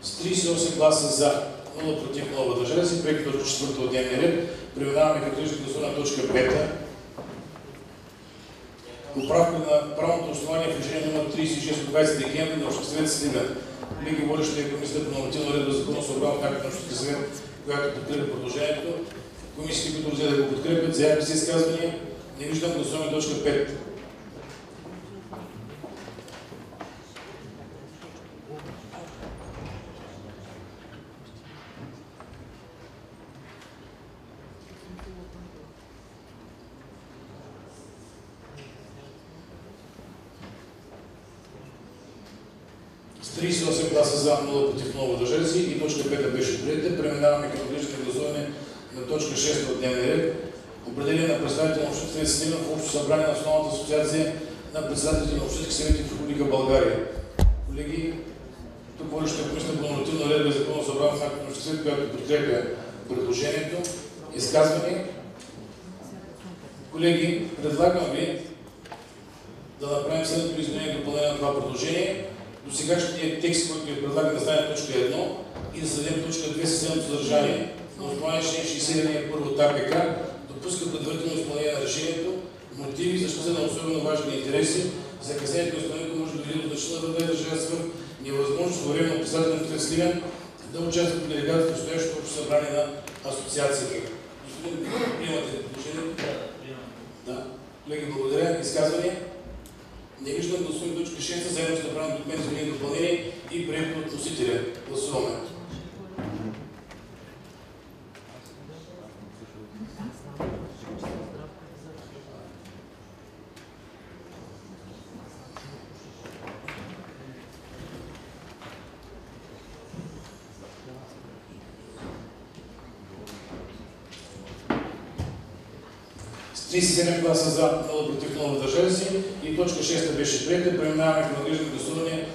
С 38 гласа за, 0 против, 0 въздържали се, приеки точка 4 от дневния ред. Преминаваме към гласуване на точка 5. Поправка на правното основание в решение номер 36 от 20 декември на Общински съвет Сливен. Колеги, водеща е комисията по нормативна редба за законосъобразно както на Общински съвет, която подкрепя предложението. Комисиите, които взе да го подкрепят, заявки за изказвания. Не виждам. Гласуваме точка 5. С 38 гласа за, 0 против, 0 въздържали се и точка 5 беше приета. Преминаваме към разглеждане гласуване на точка 6 от дневния ред. Определение на представител на Общинския съвет в Общо събрание на Националната асоциация на председателите на Общински съвети в Република България. Колеги, тук водеща комисията по нормативна редба и законно събрание на Общински съвет, която подкрепя предложението. Изказване. Колеги, предлагам ви да направим следното изменение и допълнение на това предложение. До сегашният текст, който ви предлага да стане точка 1 и да създадем точка 2 със следното съдържание. на основание член 60 от АПК допуска предварително изпълнение на решението, мотиви за защита на особено важни интереси, закъснението на изпълнението може да доведе до значителна вреда и държава невъзможност във време на председателя на Сливен да участва в делегацията в стоящото общо събрание на асоциацията. Господин, приемате предложението? Да. Колеги, благодаря. Изказвания? Не виждам. Гласуваме точка 6, заедно с направено документ за изменение и допълнение и прието от носителя. Гласуваме. С 37 гласа за, 0 против, 0 въздържали се и точка 6 беше приета. Преминаваме към разглеждане гласуване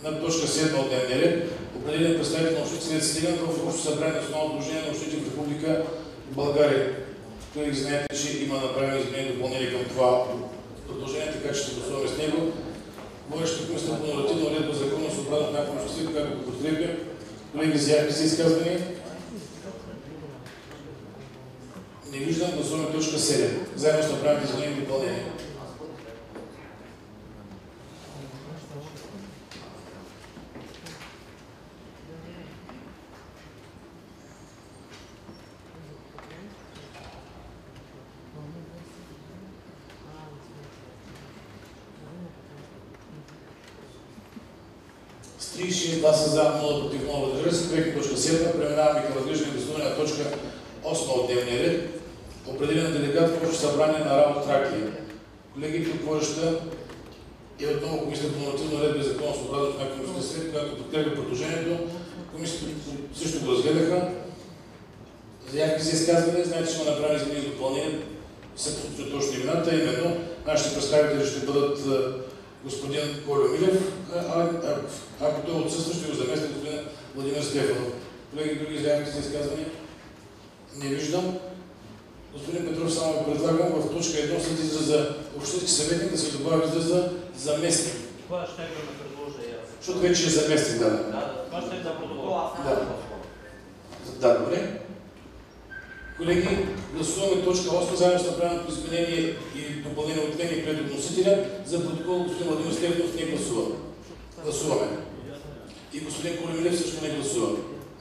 на точка 7 от дневния ред. Определен представител на общините Съвет Сливен в общо събрание на Национално сдружение на общините в Република България. Колеги, знаете, че има направено изменение и допълнение към това предложение, така че ще гласуваме с него. Водещата комисия по нормативна уредба закона с обратно в някакво общество, която го подкрепя. Колеги, заявки за изказвания? Не виждам. Гласуваме точка 7. Заедно с направените изменения и допълнения. С 36 гласа за, 0 против, 0 въздържали се, приехме точка 7. Преминаваме към разглеждане и гласуване на точка 8 от дневния ред. Определен делегат в общо събрание на Работа Тракия. Колеги, тук водеща е отново комисията по нормативна уредба и закон с обратно на Комисията Съвет, която подкрепя предложението. Комисията също го разгледаха. Заявки за изказване, знаете, че има направени изменения и допълнения, са точно имената, именно нашите представители ще бъдат господин Колю Милев, ако той отсъства, ще го замести господин Владимир Стефанов. Колеги, други заявки за изказване? Не виждам. Господин Петров, само ви предлагам в точка 1 след израза общински съветник да се добави израза заместник. Това ще го предложа и аз. Защото вече е заместник, да. Това ще да протокола. Да, добре. Колеги, гласуваме точка 8, заедно с направеното изменение и допълнение от мен и пред относителя. За протокол господин Владимир Стефанов не гласува. Гласуваме. И господин Колемилев също не гласува.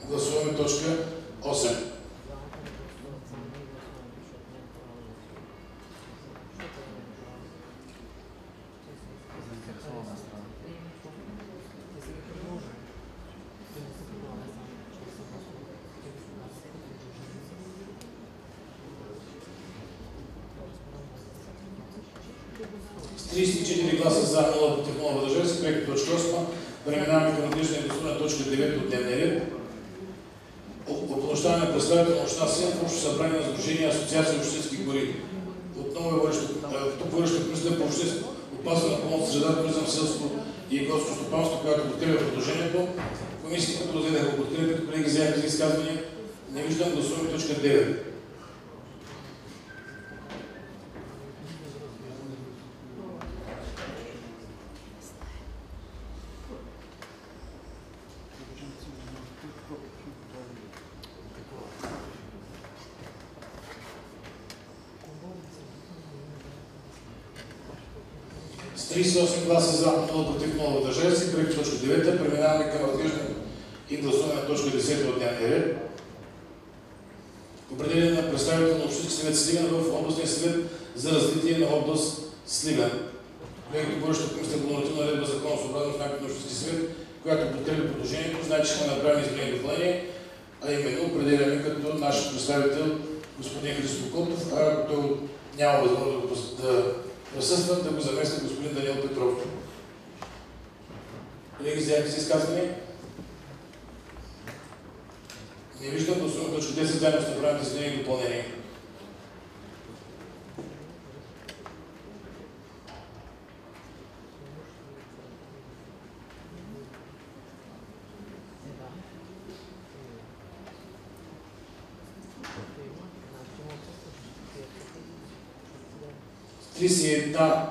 Гласуваме точка 8. С 34 гласа за, 0 против, 0 въздържали се, приехме точка 8. Преминаваме към разглеждане и гласуване на точка 9 от дневния ред. Упълномощаване на представител на община Сливен в общо събрание на Сдружение Асоциация общински гори. Отново е водеща комисия по общинско опазване на околната среда, туризъм, селско и горско стопанство, която подкрепя предложението. Комисията, които разгледаха го подкрепят, колеги, заявки за изказвания. Не виждам. Гласуваме точка 9. С 38 гласа за, 0 против, 0 въздържали се, приехме точка 9. Преминаваме към разглеждане и гласуване на точка 10 от дневния ред. Определение на представител на Общински съвет Сливен в областния съвет за развитие на област Сливен. Колеги, водеща комисия по нормативна уредба закона с обратно в рамките на Общински съвет, която подкрепя предложението, значи ще има направени изменения и допълнение, а именно определяме като наш представител господин Христо Котов, а ако той няма възможност да присъства, да го замести господин Даниел Петров. Колеги, заявки за изказване? Не виждам. Гласуваме точка 10, заедно с направените изменения и допълнение.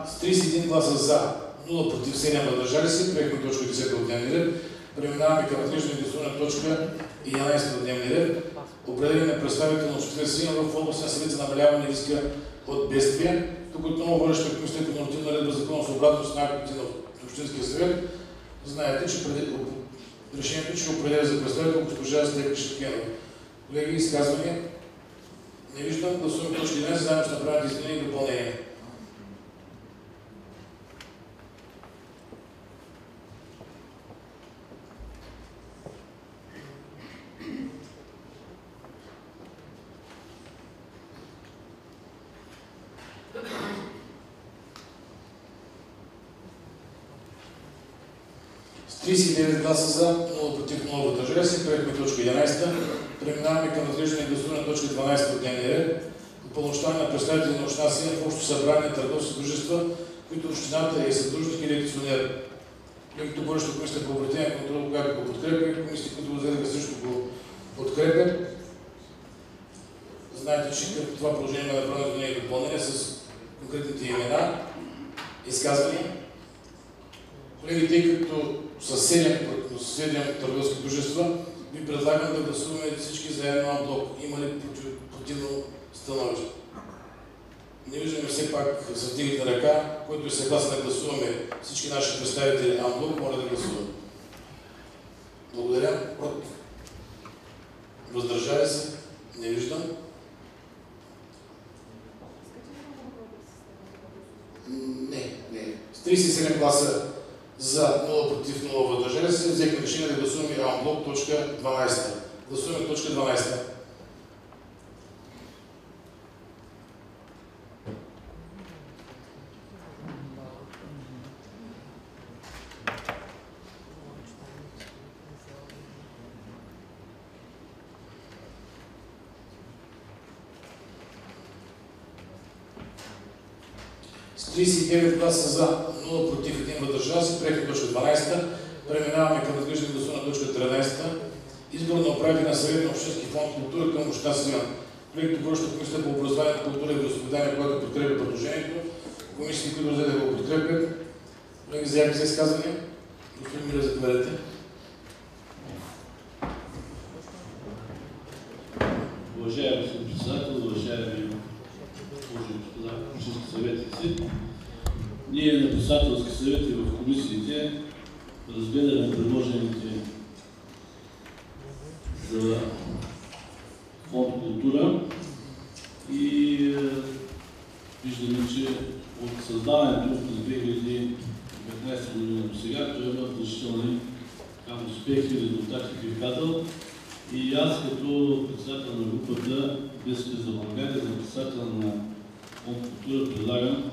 С 31 гласа за, 0 против, 7 въздържали се, приехме точка 10 от дневния ред. Преминаваме към разглеждане и гласуване на точка 11 от дневния ред. определение на представител на обществения сила в областния съвет за намаляване риска от бедствия. Тук отново водеща комисия по нормативна редба законосъобразност на актите на Общинския съвет. Знаете, че решението ще определя за представител госпожа Стефка Шевкенова. Колеги, изказвания? Не виждам. Гласуваме точка 11, заедно ще направят изменения и допълнения. С 39 гласа за, 0 против, 0 въздържали се, приехме точка 11. Преминаваме към разглеждане и гласуване на точка 12 от дневния ред. Упълномощаване на представители на община Сливен в общо събрание на търговски дружества, които общината е съдружник или акционер. Колегите водеща комисията по обратение контрол, която го подкрепя, комисията, които го взедаха също го подкрепят. Знаете, че към това положение на направено и допълнение с конкретните имена. Изказвания. Колеги, тъй като са 7 търговски дружества, ви предлагам да гласуваме всички заедно на блок. Има ли противно становище? Не виждаме все пак с вдигната ръка, който е съгласен да гласуваме всички наши представители анблок, моля да гласуваме. Благодаря. Против? Въздържали се? Не виждам. Не. С 37 гласа за, 0 против, 0 въздържали се, взехме решение да гласуваме анблок точка 12. Гласуваме точка 12. С 39 гласа за, 0 против, 1 въздържал се, приехме точка 12. Преминаваме към разглеждане и гласуване на точка 13. Избор на управител на съвет на Общински фонд култура към община Сливен. Колегите водеща комисията по образование, култура и вероизповедание, която подкрепя предложението. Комисията, които взе да го подкрепят. Колеги, заявки за изказване. Господин Милев, заповядайте. Уважаеми господин председател, уважаеми госпожи и господа общински съветници, ние на председателски съвети в комисиите разгледаме предложените за фонд култура и виждаме, че от създаването през 2015 година до сега той има значителни успехи и резултати, бих казал. И аз като председател на групата Действие за България, за председател на фонд култура предлагам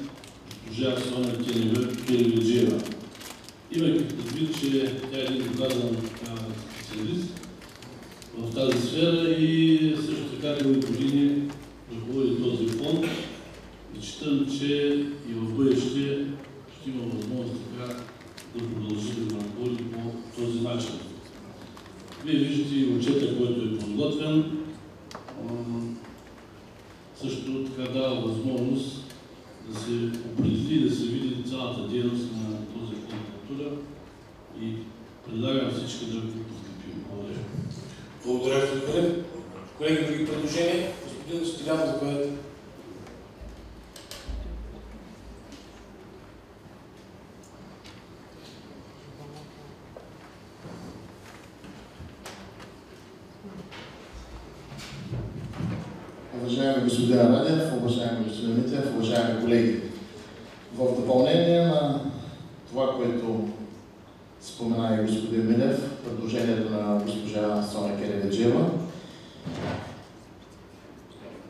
госпожа Соня Келеведжиева. Имайки предвид, че тя е един доказан специалист в тази сфера и също така дълги години ръководи този фонд и считам, че и в бъдеще ще има възможност така да продължи да ръководи по този начин. Вие виждате и отчета, който е подготвен. Също така дава възможност да се определи и да се види цялата дейност на този фонд култура и предлагам всички да го подкрепим. Благодаря. Благодаря, господин Милев. Колеги, други предложения? Господин Стилянов, заповядайте. Уважаеми господин Радев, уважаеми господин Митев, уважаеми колеги. В допълнение на това, което спомена и господин Милев, предложението на госпожа Соня Келеведжиева,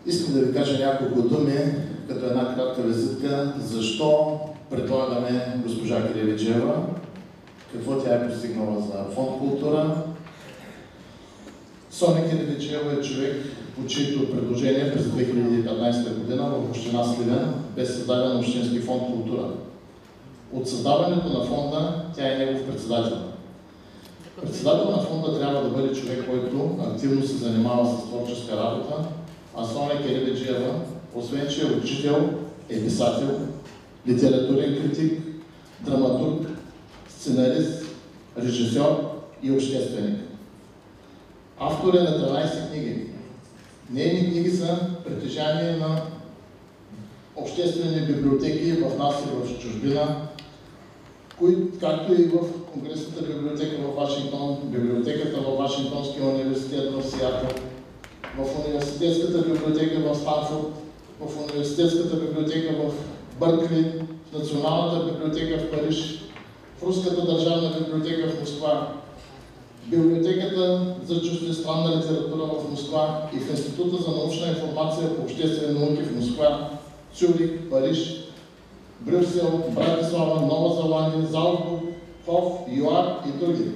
искам да ви кажа няколко думи, като една кратка визитка, защо предлагаме госпожа Келеведжиева, какво тя е постигнала за фонд култура. Соня Келеведжиева е човек, по чието предложение през 2015 година в община Сливен бе създаден Общински фонд култура. От създаването на фонда тя е негов председател. Председател на фонда трябва да бъде човек, който активно се занимава с творческа работа, а Соня Келеведжиева, освен че е учител, е писател, литературен критик, драматург, сценарист, режисьор и общественик. Автор е на 13 книги, Нейни книги са притежание на обществени библиотеки в нас и в чужбина, както и в Конгресната библиотека в Вашингтон, библиотеката в Вашингтонския университет в Сиатъл, в университетската библиотека в Станфорд, в университетската библиотека в Бъркли, в Националната библиотека в Париж, в Руската държавна библиотека в Москва, Библиотеката за чуждестранна литература в Москва и в Института за научна информация по обществени науки в Москва, Цюрих, Париж, Брюксел, Братислава, Нова Зеландия, Залцбург, Хоф, ЮАР и други.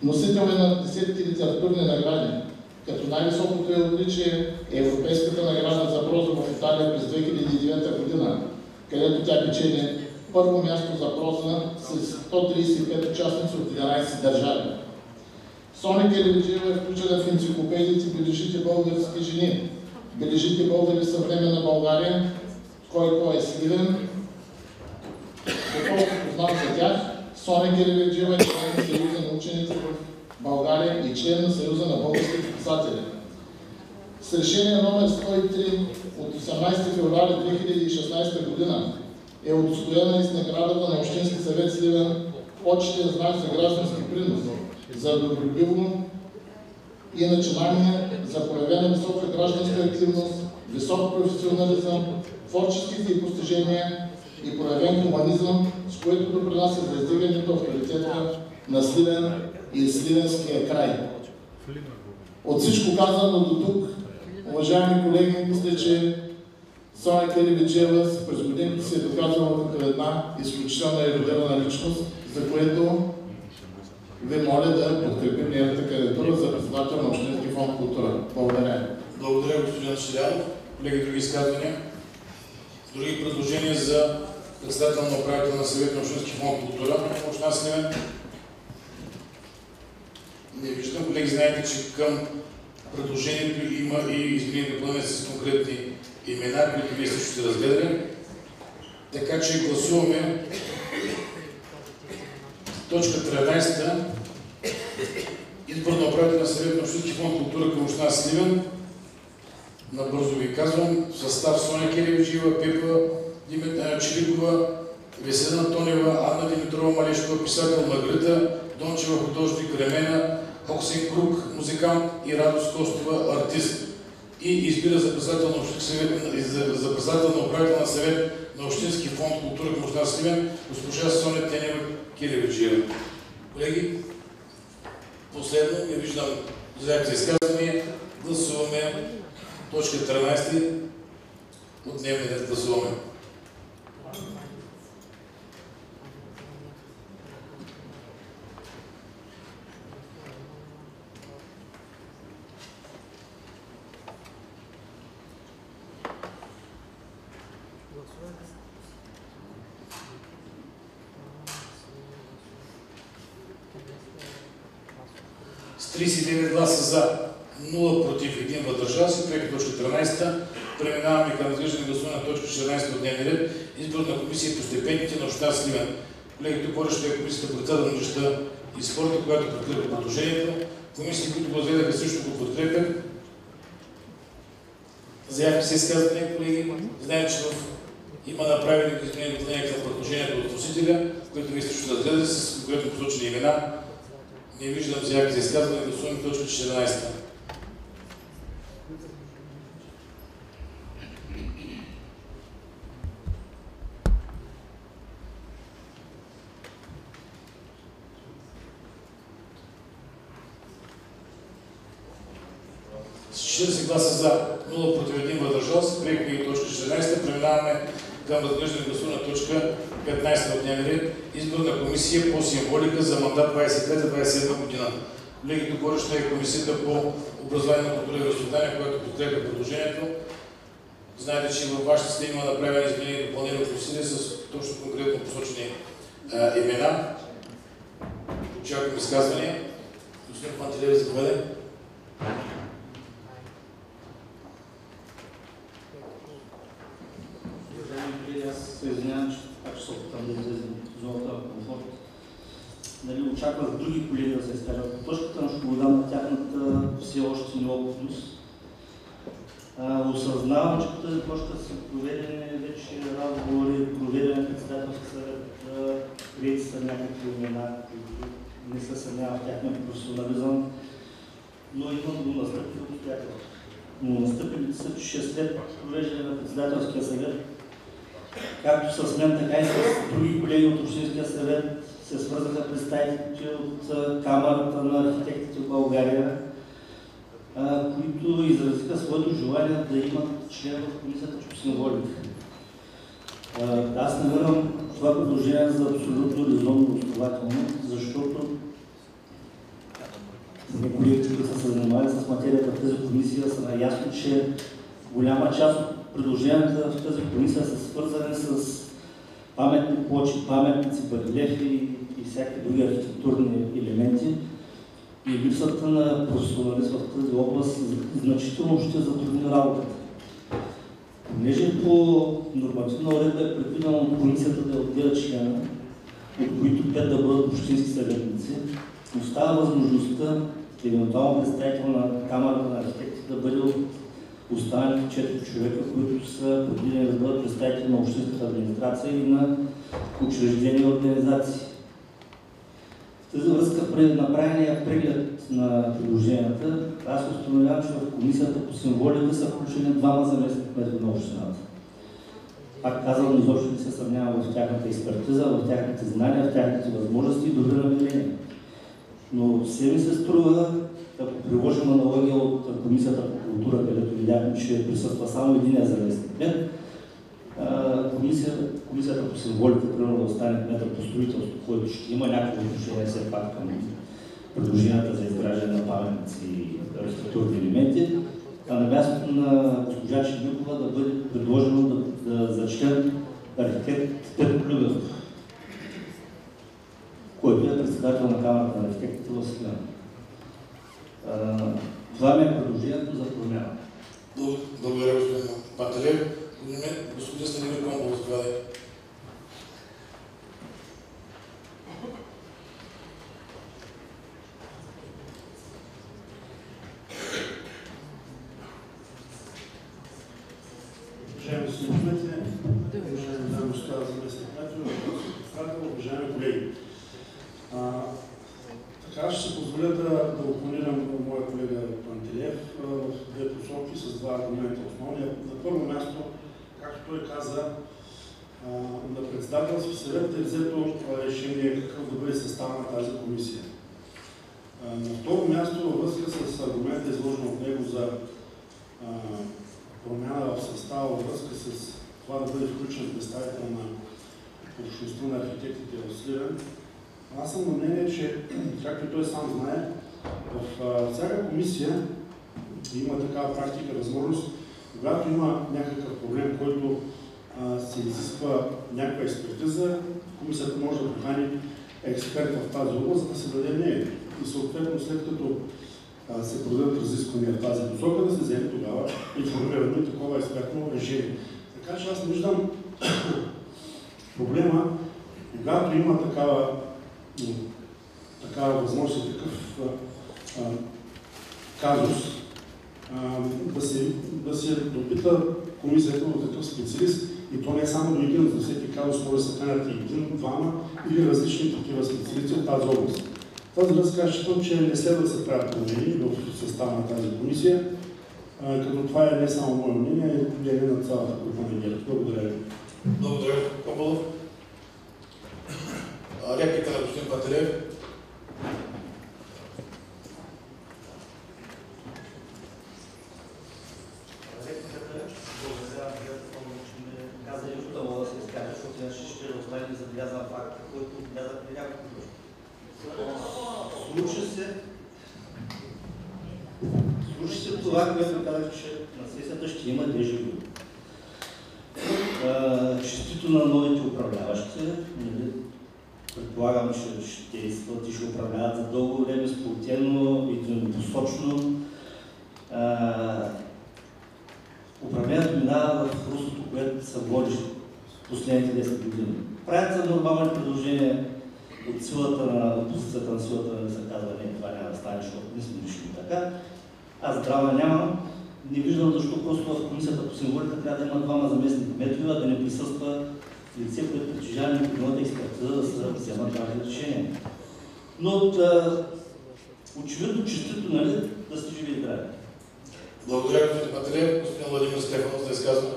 Носител е на десетки литературни награди, като най-високото е отличие е Европейската награда за проза в Италия през 2009 година, където тя печели първо място за проза с 135 участници от 11 държави. Соня Керевиджиева е включена в енциклопедиите "Бележите български жени", "Бележите българи съвременна България", "Кой е Сливен". Доколкото знам за тях, Соня Керевиджиева е член на Съюза на учените в България и член на Съюза на българските писатели. С решение номер 103 от 18 февруари 2016 година е удостоена и с наградата на Общински съвет Сливен почетен знак за граждански принос, за добролюбивно и начинание, за проявена висока гражданска активност, висок професионализъм, творческите и постижения и проявен хуманизъм, с което допринася за издигането авторитета на Сливен и Сливенския край. От всичко казано до тук, уважаеми колеги, мисля, че Соня Керевиджиева през годините се е доказала като една изключителна ерудирана личност, за което ви моля да подкрепим нейната кандидатура за председател на Общински фонд "Култура". Благодаря. Благодаря, господин Шилянов. Колеги, други изказвания? Други предложения за председател на управителна съвет на Общински фонд "Култура" на община Сливен? Не виждам. Колеги, знаете, че към предложението има и изменение допълнение с конкретни имена, които вие също сте разгледали. Така че гласуваме точка 13. Избор на управителен съвет на Общински фонд "Култура" към община Сливен. Набързо ви казвам: в състав Соня Керевиджиева, Пепа Чиликова, Веселина Тонева, Анна Димитрова Малешкова, писател, Маргарита Дончева, художник, Ремена Оксен Круг, музикант, и Радост Костова, артист. И избира за председател на управителен съвет на Общински фонд "Култура" към община Сливен госпожа Соня Тенева Керевиджиева. Колеги, последно не виждам заявки за изказвания. Гласуваме точка 13 от дневния ред. Гласуваме. С 39 гласа за, 0 против, 1 въздържал се, приеха точка 13. Преминаваме към разглеждане гласуване на точка 14 от дневния ред. Избор на комисия по стипендиите на община Сливен. Колеги, тук водеща е комисията по децата, младежта и спорта, която подкрепя предложението. Комисии, които го разгледаха, също го подкрепят. Заявки се изказвания, колеги. Знаем, че има направени изменения и допълнения към предложението от вносителя, което ви също разгледа с конкретно посочени имена. Не виждам заявки за изказване. Гласуваме точка 14. С 40 гласа за, 0 против, 1 въздържал се, приехме и точка 14. Преминаваме към разглеждане гласуване на точка 15 от дневния ред. Избор на комисия по символика за мандат 25-27 година. Колеги, тук водеща е комисията по образование, култура и възпитание, която подкрепя предложението. Знаете, че във вашата схема има направени изменения и допълнения от усилия с точно конкретно посочени имена. Очаквам изказвания. Господин Пантелеви, заповядай. Аз се извинявам, че така ще се опитам да излезем от зоната на комфорт. Нали, очаквах други колеги да се изкажат по точката, но ще го дам на тяхната все още неопитност. Осъзнавам, че по тази точка са проведени вече разговори, проведени председателски съвет, приети са някакви имена, които не се съмнявам в тяхния професионализъм, но има настъпили обстоятелства. Но настъпилите са, че след провеждане на председателския съвет, както с мен, така и с други колеги от Общинския съвет, се свързаха представителите от Камарата на архитектите в България, които изразиха своето желание да имат член в комисията по символика. Аз намирам това предложение за абсолютно резонно основателно, защото колегите, които са се занимавали с материята в тази комисия, са наясно, че голяма част от предложенията в тази комисия са свързани с паметни плочи, паметници, барелефи и всякакви други архитектурни елементи. И липсата на професионалист в тази област значително ще затрудни работата. Понеже по нормативна уредба е предвидено комисията да отделя члена, от които 5 да бъдат общински съветници, остава възможността евентуално представител на Камарата на архитектите да бъде от останалите 4 човека, които са предвидени да бъдат представители на общинската администрация и на учреждения и организации. В тази връзка при направения преглед на предложенията, аз установявам, че в комисията по символика са включени 2 заместник-кметове на общината. Пак казвам, изобщо не се съмнявам в тяхната експертиза, в тяхните знания, в тяхните възможности и добри намерения. Но все ми се струва, ако приложим аналогия от Комисията по култура, където видяхме, че присъства само единия заместник-кмет, комисията по символика, примерно да остане кмета по строителство, който ще има някакво отношение все пак към предложенията за изграждане на паметници и архитектурни елементи, а на мястото на госпожа Чебикова да бъде предложено за член архитект Петко Любев, който е председател на Камарата на архитектите в Сливен. Това ми е предложението за промяна. Благодаря, господин Пантелев. Господин Станимир Комбов, заповядайте. Уважаеми господин председател, уважаеми дами и господа заместник-председател, уважаеми колеги. Така ще се позволя да опонирам моя колега Пантелев в 2 посоки с 2 аргумента основни. На първо място, както той каза, на председателски съвет е взето решение какъв да бъде състав на тази комисия. На второ място, във връзка с аргумента, изложен от него за промяна в състава, във връзка с това да бъде включен представител на общността на архитектите в Сливен, аз съм на мнение, че, както той сам знае, в всяка комисия има такава практика, възможност, когато има някакъв проблем, който се изисква някаква експертиза, комисията може да покани експерт в тази област, за да се даде мнение. И съответно, след като се проведат разисквания в тази посока, да се вземе тогава информирано и такова експертно решение. Така че аз не виждам проблема, когато има такава възможност и такъв казус, да се допита комисията от такъв специалист, и то не е само до един, за всеки казус може да се канят и един, двама или различни такива специалисти от тази област. Тази връзка аз считам, че не следва да се правят промени в състава на тази комисия, като това е не само мое мнение, а и на цялата група на ГЕРБ. Благодаря ви. Благодаря, Комбалов. Реплика на господин Пантелев. Забелязан факт, който отбелязах при няколко пъти. Случи се това, което казах, че на сесията ще има дежавю. Честито на новите управляващи, предполагам, че ще действат и ще управляват за дълго време, сплотено, единопосочно. Управлението минава в руслото, което се води последните 10 години. Правят се нормални предложения от силата на опозицията, на силата да се казва, не, това няма да стане, защото не сме решили така. Аз драма нямам, Не виждам защо просто в комисията по символика трябва да има двама заместни кметове, а да не присъства лице, което притежава необходимата експертиза да се вземат правилни решения. Но очевидно честито, нали, да сте живи и здрави. Благодаря, господин Пантелеев. Господин Владимир Стефанов за изказване.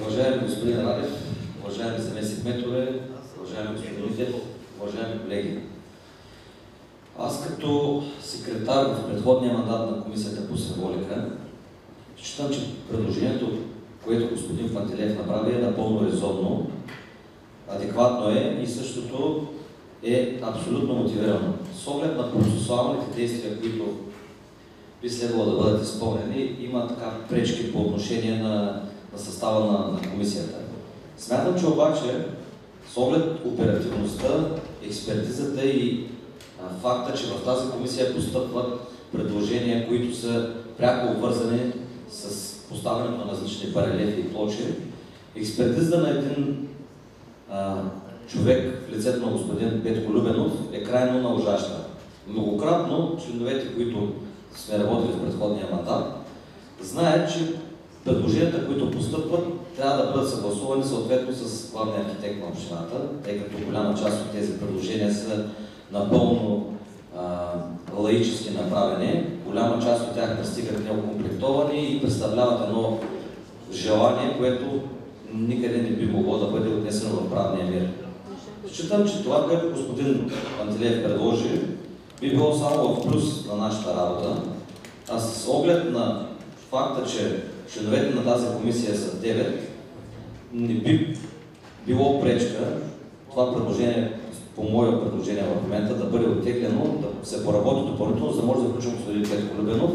Уважаеми господин Радев, уважаеми заместник кметове, уважаеми господин Митев, уважаеми колеги. Аз като секретар в предходния мандат на Комисията по символика считам, че предложението, което господин Пантелеев направи, е напълно резонно, адекватно е и същото е абсолютно мотивирано. С оглед на процесуалните действия, които би следвало да бъдат изпълнени, има така пречки по отношение на състава на комисията. Смятам, че обаче с оглед оперативността, експертизата и факта, че в тази комисия постъпват предложения, които са пряко обвързани с поставянето на различни барелефи и плочи, експертизата на един човек в лицето на господин Петко Любенов е крайно належаща. Многократно членовете, които сме работили в предходния мандат, знаят, че предложенията, които постъпват, трябва да бъдат съгласувани съответно с главния архитект на общината, тъй като голяма част от тези предложения са напълно лаически направени. Голяма част от тях пристигат неокомплектовани и представляват едно желание, което никъде не би могло да бъде отнесено в правния мир. Считам, че това, което господин Пантелеев предложи, би било само в плюс на нашата работа, а с оглед на факта, че членовете на тази комисия са 9, не би било пречка това предложение, по мое предложение в момента, да бъде оттеглено, да се поработи допълнително, за да може да включим господин Петко Любенов,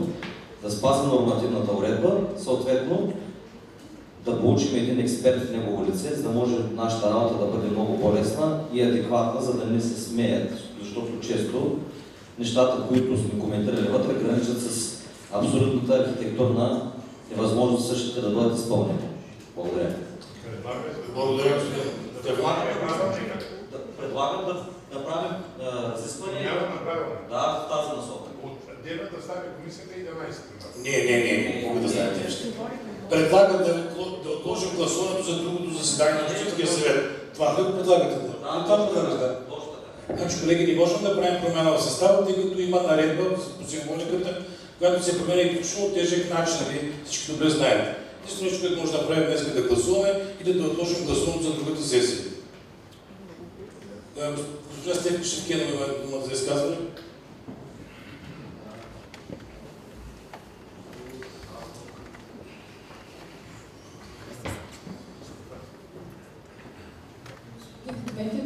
да спазим нормативната уредба, съответно да получим един експерт в негово лице, за да може нашата работа да бъде много по-лесна и адекватна, за да не се смеят, защото често нещата, които сме коментирали вътре, граничат с абсолютната архитектурна невъзможност същите да бъдат изпълнени. Благодаря. Благодаря, господин. Предлагам да направим разискване. Да, в тази насока. От 9 да стане комисията и 11. Не, мога да стане нещо. Предлагам да отложим гласуването за другото заседание на Общинския съвет. Това да го предлагате? Това предлагате. Значи, колеги, не можем да правим промяна в състава, тъй като има наредба по символиката, която се променя и включително тежък начин, всички добре знаят. Единственото, което може да направим днес е да гласуваме и да отложим гласуването за другата сесия. Госпожа Стефка Шевкенова има думата за изказване.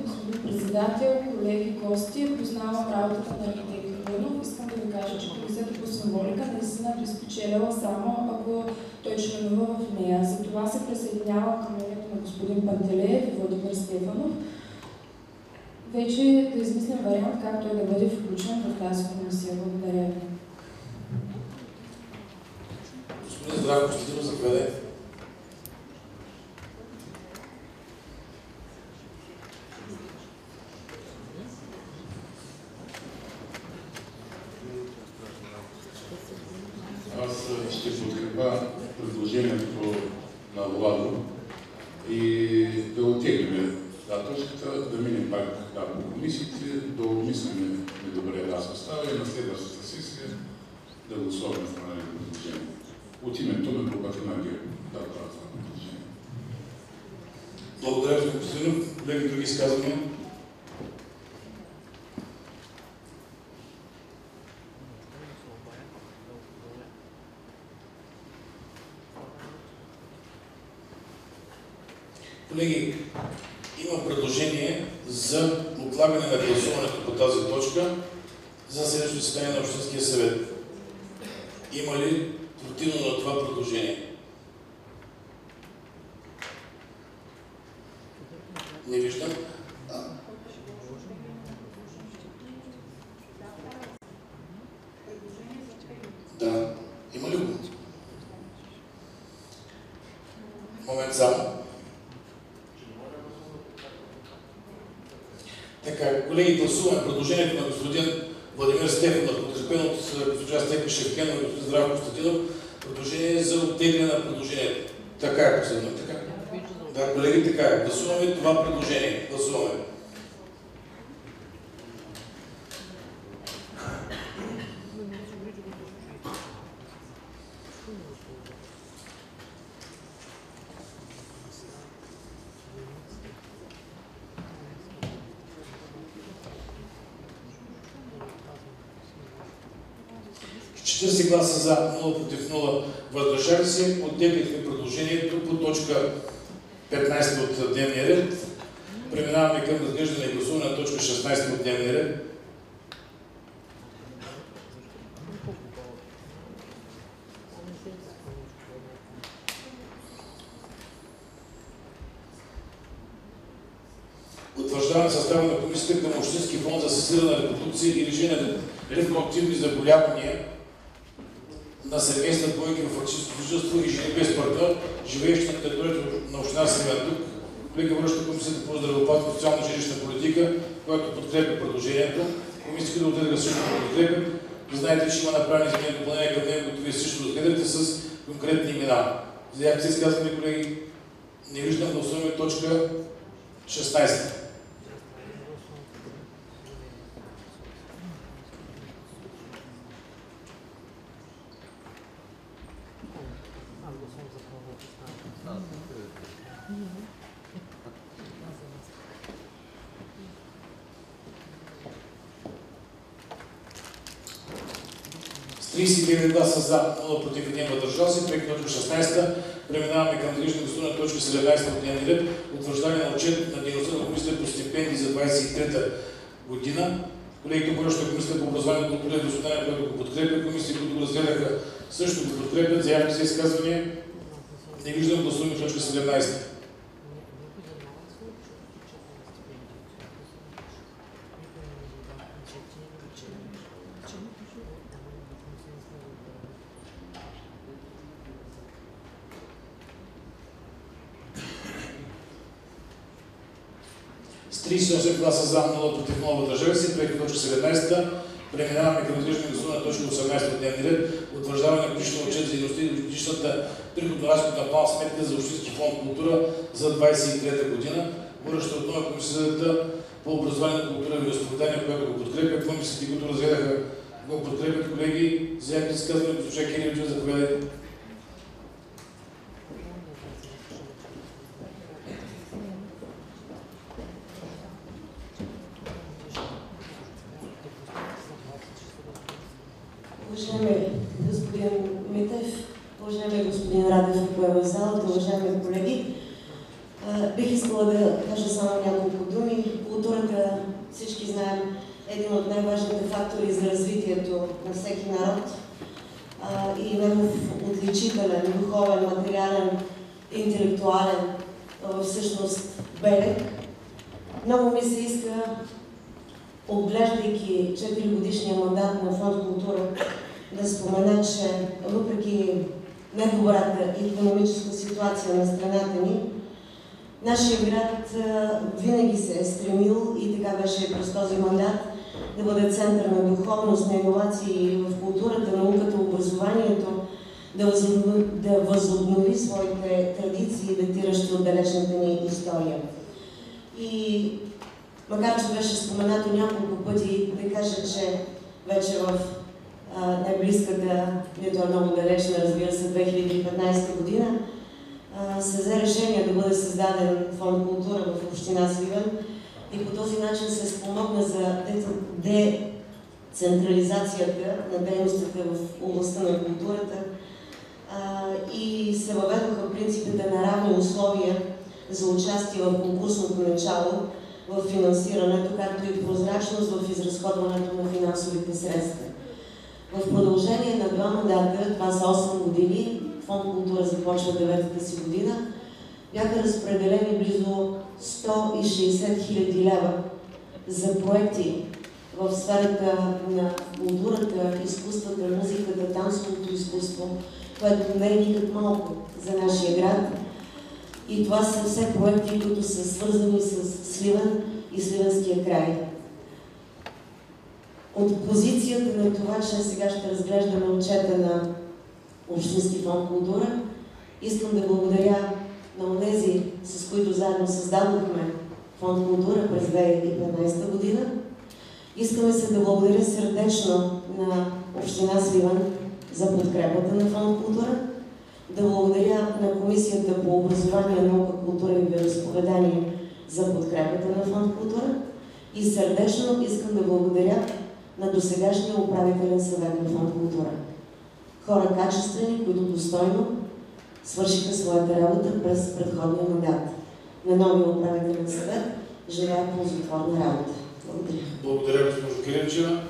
Господин председател, колеги, гости, познавам работата на архитект Любенов. Искам да ви кажа, че комисията по символика наистина би спечелила само ако той членува в нея. Затова се присъединявам към мнението на господин Пантелеев и Владимир Стефанов. Вече да измислим вариант как той да бъде включен в тази комисия. Благодаря ви. Господин Здравко Костадинов, заповядайте. Аз ще подкрепя предложението на Владо и да оттеглим точката, да минем пак по комисиите, да обмислим добре състава и на следващата сесия да гласуваме в това предложение. От името на групата на ГЕРБ да правя това предложение. Благодаря, господин Костадинов. Колеги, други изказвания? Колеги, има предложение за отлагане на гласуването по тази точка за следващото заседание на Общинския съвет. Има ли противно на това предложение? Не виждам. Да. Има ли го? Така, колеги, гласуваме предложението на господин Владимир Стефанов, подкрепено от госпожа Стефан Шевкенова и господин Здравко Константинов, предложение за оттегляне на предложението. Така е последно, така? Да, колеги, така е. Гласуваме това предложение. Гласуваме. С 40 гласа за, 0 против 0 въздържали се, оттеглихме предложението по точка 15 от дневния ред. Преминаваме към разглеждане и гласуване на точка 16 от дневния ред. Утвърждаване състава на комисията към Общински фонд за асистирана репродукция и лечение на репродуктивни заболявания на семейства двойки в фактическо съжителство и жени без партньор, живеещи на територията на община Сливен. Тук колега връща комисията по здравеопазване и социална жилищна политика, която подкрепя предложението. Комисията да отделя също подкрепя. Знаете, че има направени изменения и допълнения към него, които вие също разгледате с конкретни имена. Заявки се изказваме, колеги. Не виждам, гласуваме точка 16. С 39 гласа за, 0 против 1 въздържал се, проект точка 16. Преминаваме към разглеждане гласуване на точка 17 от дневния ред, утвърждаване на отчет на дейността на комисията по стипендии за 23-та година. Колегите връща комисията по образование, култура и възпитание, което го подкрепя. Комисията, които го разгледаха, също го подкрепят. Заявки за изказвания. Не виждам, гласуваме точка 17. С 38 гласа за, 0 против 0 въздържали се, проект точка 17. Преминаваме към разглеждане гласуване на точка 18 от дневния ред, утвърждаване на годишния отчет за дейността и годишната приходно-разходна план сметка за Общински фонд култура за 23-та година. Връща отново комисията по образование, култура и възпитание, която го подкрепя. Комисията, които разгледаха, го подкрепят. Колеги, заявки за изказване, госпожа Кирилова, заповядайте. Уважаеми господин Митев, уважаеми господин Радев, който е в залата, уважаеми колеги, бих искала да кажа само няколко думи. Културата, всички знаем, е един от най-важните фактори за развитието на всеки народ и негов отличителен, духовен, материален, интелектуален, всъщност белег. Много ми се иска, отглеждайки 4-годишния мандат на Фонд култура, да спомена, че въпреки недобрата икономическа ситуация на страната ни, нашия град винаги се е стремил и така беше през този мандат да бъде център на духовност, на иновации в културата, науката, образованието, да възобнови своите традиции, датиращи от далечната ни история. И макар че беше споменато няколко пъти, да кажа, че вече в най-близката, нито е много далечна, разбира се, 2015 година, се взе решение да бъде създаден Фонд култура в община Сливен и по този начин се спомогна за децентрализацията на дейностите в областта на културата и се въведоха принципите на равни условия за участие в конкурсното начало, в финансирането, както и прозрачност в изразходването на финансовите средства. В продължение на 2 мандата, това са 8 години, Фонд култура започва 9-та си година, бяха разпределени близо 160 000 лева за проекти в сферата на културата, изкуствата, музиката, танцовото изкуство, което не е никак малко за нашия град. И това са все проекти, които са свързани с Сливен и Сливенския край. От позицията на това, че сега ще разглеждаме отчета на Общински фонд култура, искам да благодаря на онези, с които заедно създадохме фонд култура през 2015 година. Искаме се да благодаря сърдечно на Община Сливен за подкрепата на фонд култура, да благодаря на Комисията по образование, наука, култура и вероизповедание за подкрепата на фонд култура и сърдечно искам да благодаря на досегашния управителен съвет на фонд култура. Хора качествени, които достойно свършиха своята работа през предходния мандат. На новия управителен съвет желая ползотворна работа. Благодаря. Благодаря, госпожо Кирилчева.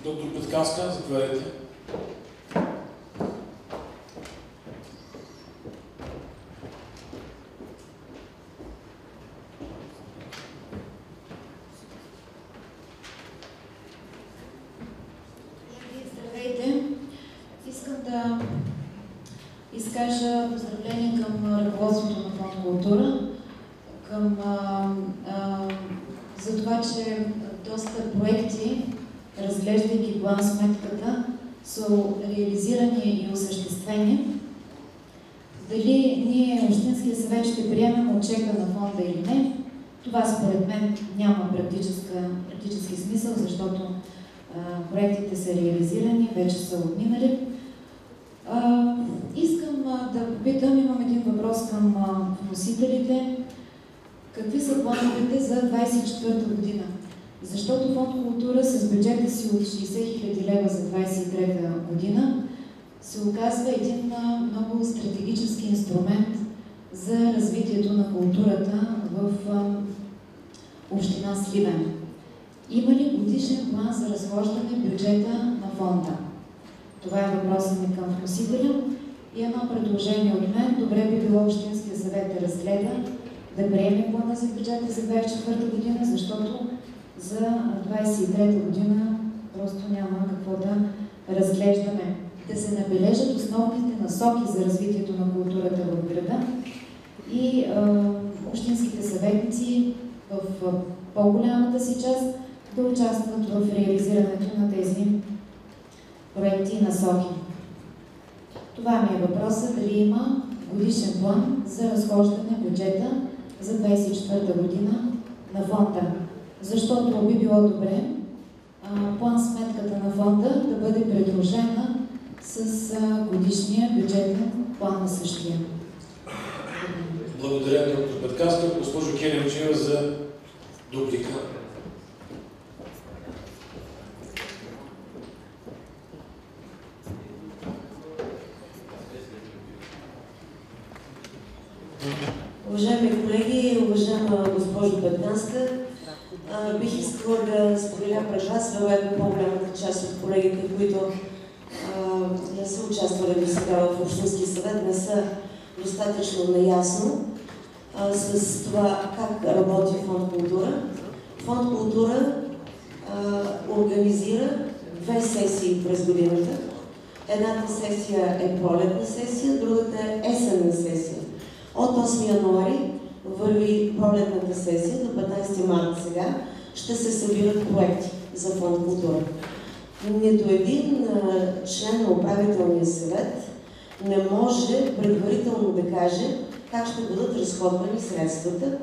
Доктор Петканска, заповядайте. Здравейте! Искам да изкажа поздравление към ръководството на фонд култура, за това, че доста проекти, разглеждайки план сметката, са реализирани и осъществени. Дали ние, Общинския съвет, ще приемем отчета на фонда или не, това според мен няма практически смисъл, защото проектите са реализирани, вече са отминали. Искам да попитам, имам един въпрос към вносителите. Какви са плановете за 2024 година? Защото фонд култура с бюджета си от 60 000 лева за 2023 година се оказва един много стратегически инструмент за развитието на културата в община Сливен. Има ли годишен план за разхождане бюджета на фонда? Това е въпросът ми към вносителя. И едно предложение от мен. Добре би било Общинския съвет да разгледа, да приеме плана за бюджета за 2024 година, защото за 2023 година просто няма какво да разглеждаме. Да се набележат основните насоки за развитието на културата в града и общинските съветници в по-голямата си част да участват в реализирането на тези проекти и насоки. Това ми е въпросът, дали има годишен план за разхождане бюджета за 2024 година на фонда. Защото би било добре план сметката на фонда да бъде придружена с годишния бюджетен план на същия. Благодаря, доктор Петканска. Госпожо Кирилчева за дуплика. Уважаеми колеги, уважаема госпожо Петканска, бих искала да споделя пред вас, вероятно по-голямата част от колегите, които не са участвали до сега в Общински съвет, не са достатъчно наясно с това как работи фонд култура. Фонд култура организира 2 сесии през годината. Едната сесия е пролетна сесия, другата е есенна сесия. От 8 януари върви пролетната сесия, до 15 марта сега ще се събират проекти за фонд култура. Нито един член на управителния съвет не може предварително да каже как ще бъдат разходвани средствата.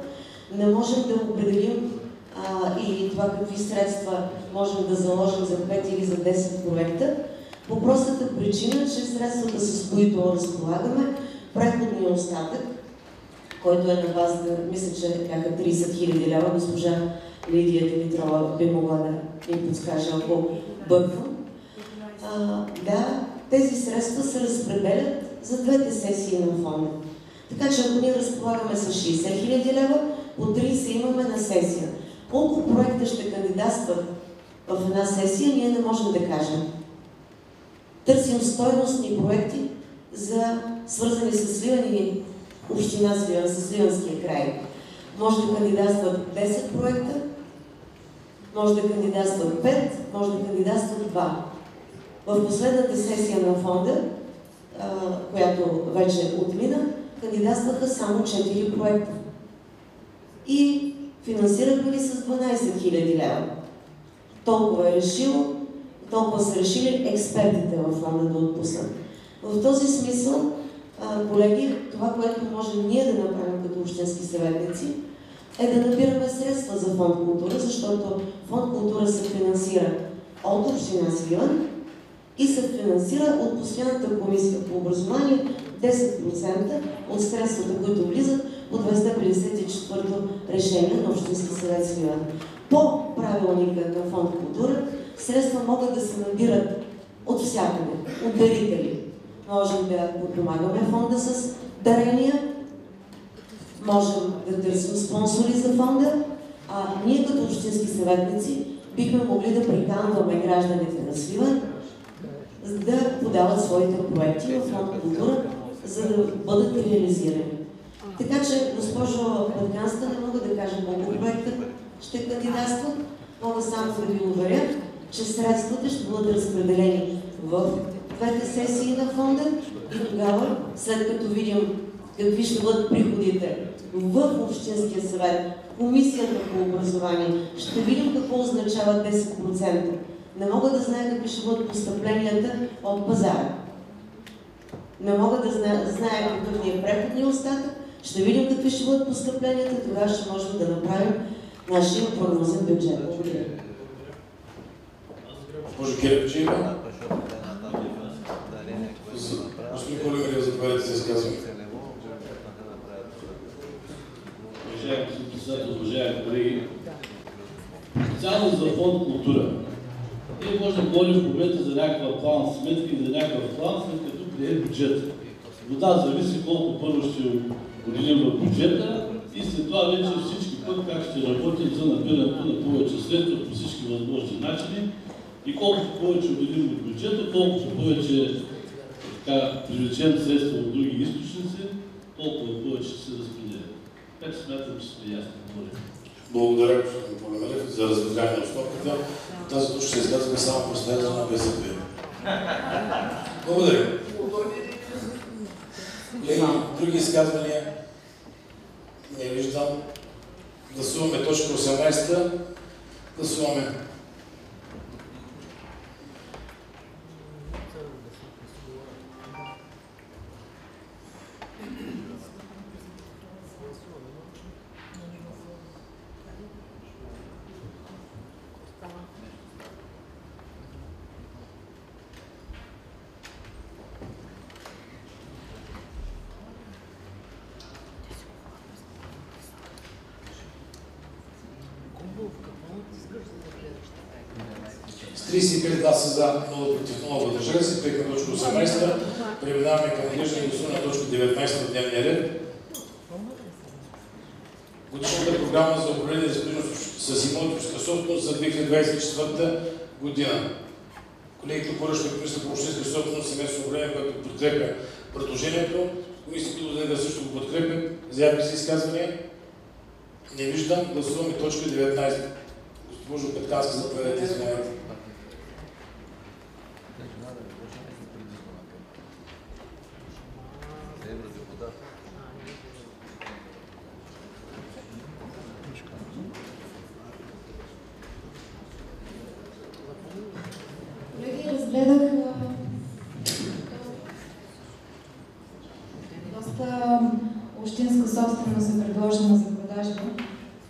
Не можем да определим и това какви средства можем да заложим за 5 или за 10 проекта, по простата причина, че средствата, с които разполагаме, преходния остатък, който е на база, мисля, че бяха 30 000 лева, госпожа Лидия Димитрова би могла да им подскаже, ако бърквам. Да, тези средства се разпределят за 2 сесии на фонда. Така че ако ние разполагаме с 60 000 лева, по 30 имаме на сесия. Колко проекта ще кандидатстват в една сесия, ние не можем да кажем. Търсим стойностни проекти, свързани с Сливен и община Сливен, с Сливенския край. Може да кандидатстват 10 проекта, може да кандидатстват 5, може да кандидатстват 2. В последната сесия на фонда, която вече отмина, кандидатстваха само 4 проекта. И Финансирахме ги с 12 000 лева. Толкова е решило, толкова са решили експертите във фонда да отпуснат. В този смисъл, колеги, това, което можем ние да направим като общински съветници, е да набираме средства за фонд култура, защото фонд култура се финансира от община Сливен и се финансира от постоянната комисия по образование 10% от средствата, които влизат по 254-то решение на Общински съвет Сливен. По правилника на фонд култура средства могат да се набират от всякъде, от дарители. Можем да подпомагаме фонда с дарения, можем да търсим спонсори за фонда, а ние като общински съветници бихме могли да приканваме гражданите на Сливен да подават своите проекти в фонд култура, за да бъдат реализирани. Така че, госпожо Петканска, не мога да кажа колко проекта ще кандидатстват, мога само да ви уверя, че средствата ще бъдат разпределени в двете сесии на фонда и тогава, след като видим какви ще бъдат приходите в Общинския съвет, Комисията по образование, ще видим какво означава 10%. Не мога да знае какви ще бъдат постъпленията от пазара. Не мога да знае какъв ни е преходния остатък. Ще видим какви ще бъдат постъпленията, тогава ще можем да направим нашия прогнозен бюджет. Госпожо Кирепчева. Господин Колегарев, заповядайте за изказване. Уважаеми господин председател, уважаеми колеги, специално за фонд култура. Ние може да говорим в момента за някаква план сметка и за някакъв план, след като прием бюджет. Но да, зависи колко първо ще отделим в бюджета и след това вече всички път как ще работим за набирането на повече средства по всички възможни начини и колкото повече отделим от бюджета, колкото повече привлечем средства от други източници, толкова повече ще се разпределят. Така че смятам, че сме ясно. Благодаря, господин Полемелев, за развитание на основката. Тази точка ще изказваме само представител на БСП. Благодаря. Други изказвания? Не виждам. Гласуваме точка 18. Гласуваме. С 35 гласа за, 0 против, 0 въздържали се, приехме точка 18. Преминаваме към разглеждане и гласуване на точка 19 от дневния ред. Годишната програма за управление с имотическа собственост за 2024 година. Колегите поръчват Комисията по общинска собственост и местно управление, което подкрепя предложението. Комисията по също го подкрепя. Заявки се изказвания? Не виждам. Гласуваме точка 19. Госпожо Петканска, заповядайте, извинявайте. Колеги, разгледах доста общинска собственост е предложена за продажба.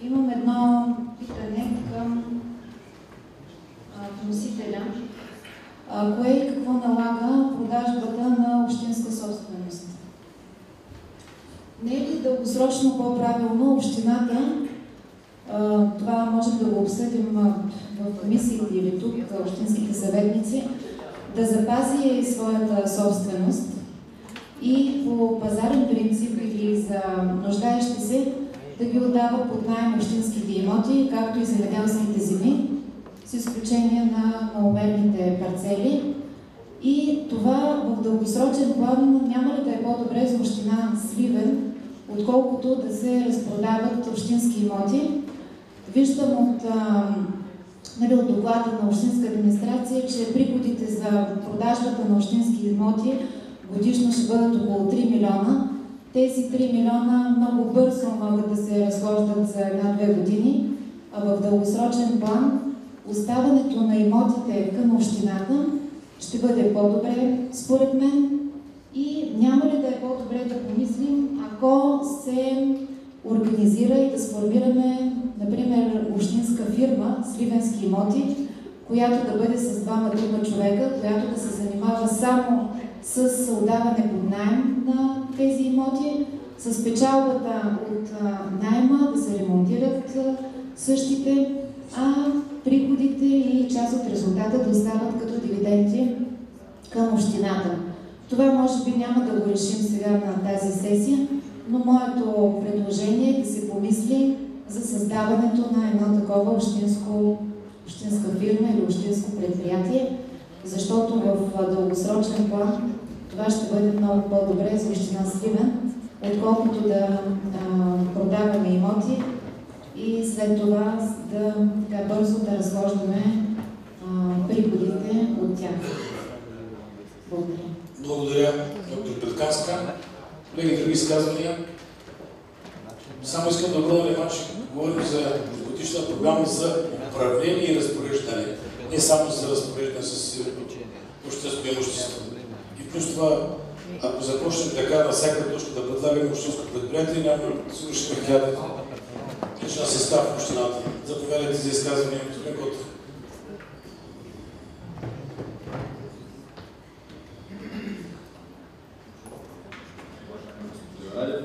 Имам едно питане към вносителя. Кое и какво налага продажбата на общинска собственост? Не е ли дългосрочно по-правилно общината, това можем да го обсъдим в комисиите или тук, общинските съветници, да запази своята собственост и по пазарен принцип или за нуждаещи се да ги отдава под наем общинските имоти, както и земеделските земи, с изключение на маломерните парцели. И това в дългосрочен план няма ли да е по-добре за община Сливен, отколкото да се разпродават общински имоти? Виждам от доклада на общинска администрация, че приходите за продажбата на общински имоти годишно ще бъдат около 3 милиона. тези 3 милиона много бързо могат да се разхождат за 1-2 години, а в дългосрочен план оставането на имотите към общината ще бъде по-добре, според мен. И няма ли да е по-добре да помислим, ако се организира и да сформираме, например, общинска фирма, Сливенски имоти, която да бъде с 2-3 човека, която да се занимава само с отдаване под наем на тези имоти, с печалбата от найма да се ремонтират същите, а приходите и част от резултата да остават като дивиденти към общината. Това може би няма да го решим сега на тази сесия, но моето предложение е да се помисли за създаването на едно такова общинска фирма или общинско предприятие, защото в дългосрочен план това ще бъде много по-добре за община Сливен, отколкото да продаваме имоти и след това така бързо да разхождаме приходите от тях. Благодаря. Благодаря, доктор Петканска. Колеги, други изказвания? Само искам да обърна внимание, че говорим за годишна програма за управление и разпореждане. Не само за разпореждане с общинско имущество. И плюс това, ако започнем така на всяка точка да предлагаме общинско предприятие, няма да свършим 1000 лична състав в общината. Заповядайте за изказване, господин Котов.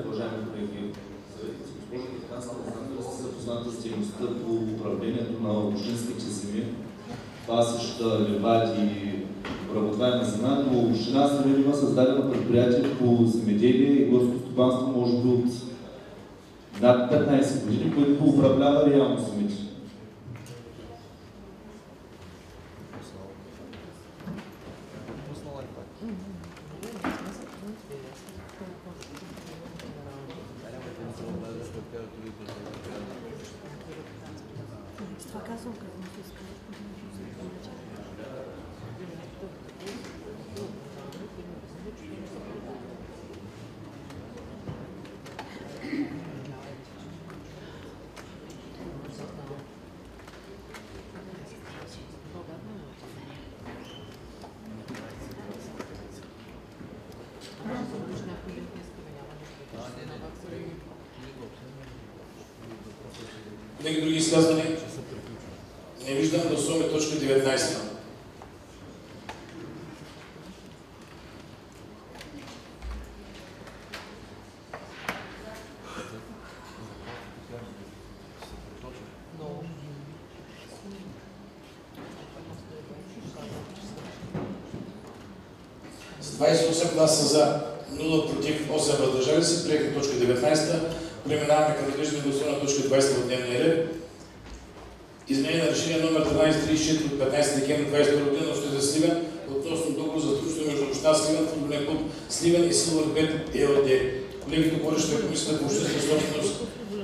Уважаеми колеги, госпожо Петканска, не знам дали сте запозната с дейността по управлението на общинските земи, пасища, ливади и обработваема земя, но община Сливен има създадено предприятие по земеделие и горско стопанство, може би от над 15 години, което управлява реално земите. Колеги, други изказвания? Не виждам. Гласуваме точка 19. С 28 гласа за, 0 против, 8 въздържали се, приехме точка 19. Преминаваме към разглеждане гласуване на точка 20 от дневния ред. Изменение на решение номер 1334 от 15 декември 2021 година на община Сливен относно договор за сътрудничество между община Сливен, футболен клуб Сливен и Силвърбет ЕОД. Колегите, говорещи на комисията по обществена собственост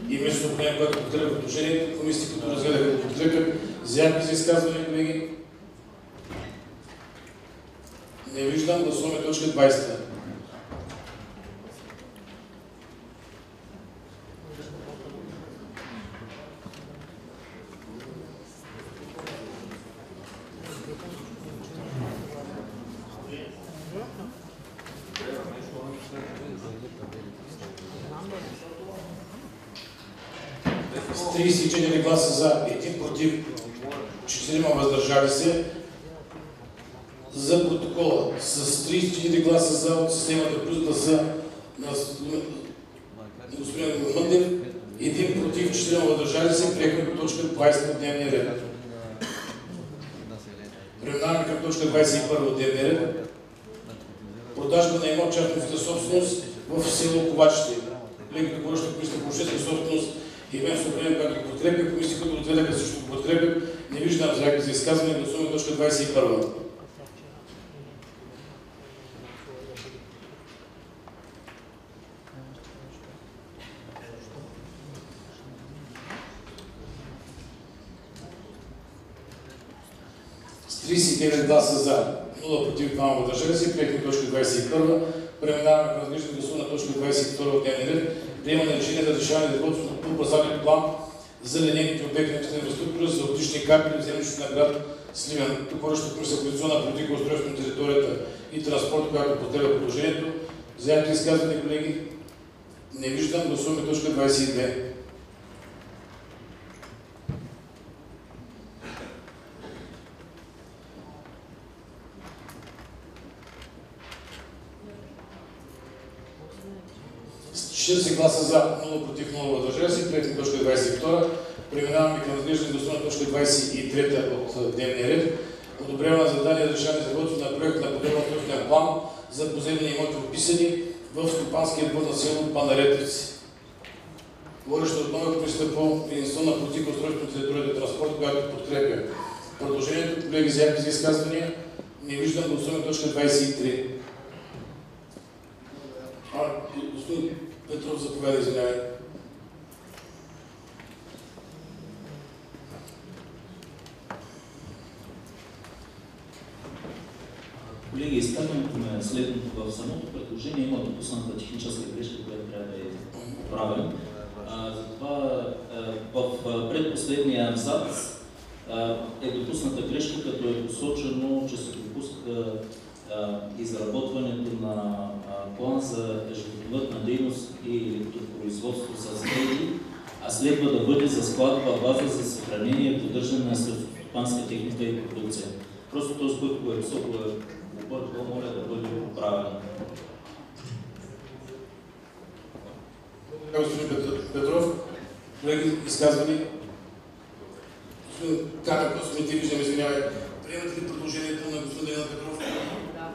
и местно управление, което подкрепя предложението, комисията, които разгледаха да подкрепят, заявки за изказване, колеги. Не виждам. Гласуваме точка 20. С 34 гласа за, 1 против, 4 въздържали се. За протокола с 34 гласа за от системата плюс гласа на господин Мъндев, 1 против, 4 въздържали се, приехме по точка 20 от дневния ред. Преминаваме към точка 21 от дневния ред. Продажба на имот частна собственост в село Ковачите. Колегите, говорещи на комисията по обществена собственост и местно управление, което подкрепя, комисията, които отгледаха също го подкрепят. Не виждам заявки за изказване. Гласуваме точка 21. С 39 гласа за, 0 против, 2 въздържали се, приехме точка 21. Преминаваме към разглеждане гласуване на точка 22 от дневния ред. Приемане на решение за решаване на изработването по пазарен план за линейните обекти на инфраструктура за оптични кабели в землището на град Сливен. Тук водещата комисия коалиционна политика, устройство на територията и транспорт, която подкрепя предложението. Заявки изказване, колеги? Не виждам. Гласуваме точка 22. Се гласа за, 0 против, 0 въздържали се. Приети точка 22. Преминаваме към разглеждане гласуване на точка 23 от дневния ред. Одобряване на задание за решаване за изработване на проект на подробен устройствен план за поземлени имоти, вписани в стопанския двор на село Панаретовци. Водеща отново комисията по инвестиционна политика, устройство на територията и транспорт, която подкрепя предложението. Колеги, заявки за изказвания? Не виждам. Гласуваме точка 23. Господин Петров, заповядай, извинявай. Колеги, изказването ме следното. В самото предложение има допусната техническа грешка, която трябва да е правена. Затова в предпоследния абзац е допусната грешка, като е посочено, че се допуска изработването на план за животновъдна дейност и електропроизводство с медии, а следва да бъде за складова база за съхранение и поддържане на селскостопанска техника и продукция. Просто този, който го е писал, го е объркал, моля да бъде поправен. Господин Петров, колеги, изказвани? Господин Канев, господин ти виждам, извинявай. Приемате ли предложението на господин Даниел Петров? Да.